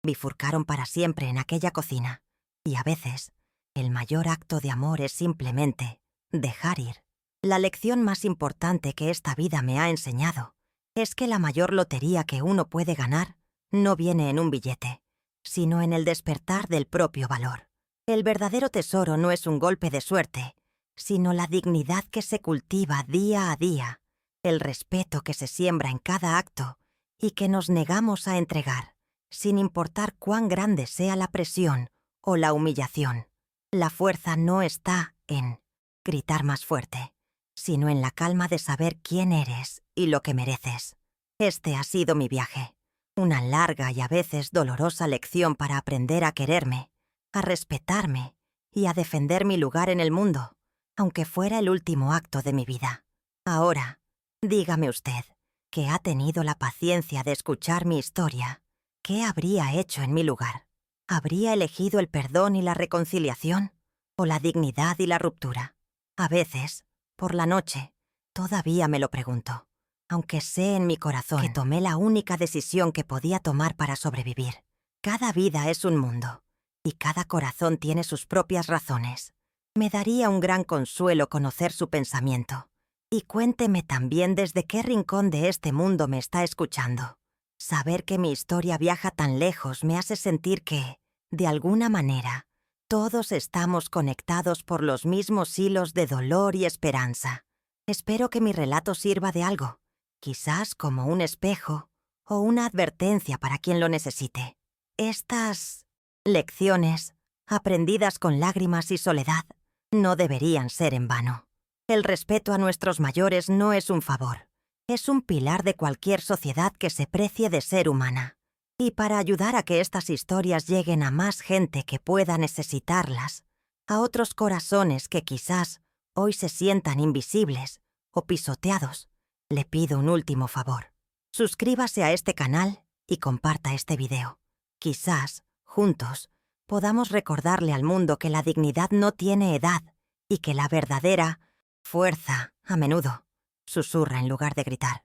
bifurcaron para siempre en aquella cocina, y a veces el mayor acto de amor es simplemente dejar ir. La lección más importante que esta vida me ha enseñado es que la mayor lotería que uno puede ganar no viene en un billete, sino en el despertar del propio valor. El verdadero tesoro no es un golpe de suerte, sino la dignidad que se cultiva día a día, el respeto que se siembra en cada acto y que nos negamos a entregar, sin importar cuán grande sea la presión o la humillación. La fuerza no está en gritar más fuerte, sino en la calma de saber quién eres y lo que mereces. Este ha sido mi viaje, una larga y a veces dolorosa lección para aprender a quererme, a respetarme y a defender mi lugar en el mundo, aunque fuera el último acto de mi vida. Ahora, dígame usted, que ha tenido la paciencia de escuchar mi historia, ¿qué habría hecho en mi lugar? ¿Habría elegido el perdón y la reconciliación? ¿O la dignidad y la ruptura? A veces, por la noche, todavía me lo pregunto, aunque sé en mi corazón que tomé la única decisión que podía tomar para sobrevivir. Cada vida es un mundo, y cada corazón tiene sus propias razones. Me daría un gran consuelo conocer su pensamiento. Y cuénteme también desde qué rincón de este mundo me está escuchando. Saber que mi historia viaja tan lejos me hace sentir que, de alguna manera, todos estamos conectados por los mismos hilos de dolor y esperanza. Espero que mi relato sirva de algo, quizás como un espejo o una advertencia para quien lo necesite. Estas lecciones, aprendidas con lágrimas y soledad, no deberían ser en vano. El respeto a nuestros mayores no es un favor, es un pilar de cualquier sociedad que se precie de ser humana. Y para ayudar a que estas historias lleguen a más gente que pueda necesitarlas, a otros corazones que quizás hoy se sientan invisibles o pisoteados, le pido un último favor. Suscríbase a este canal y comparta este video. Quizás, juntos, podamos recordarle al mundo que la dignidad no tiene edad y que la verdadera fuerza, a menudo, susurra en lugar de gritar.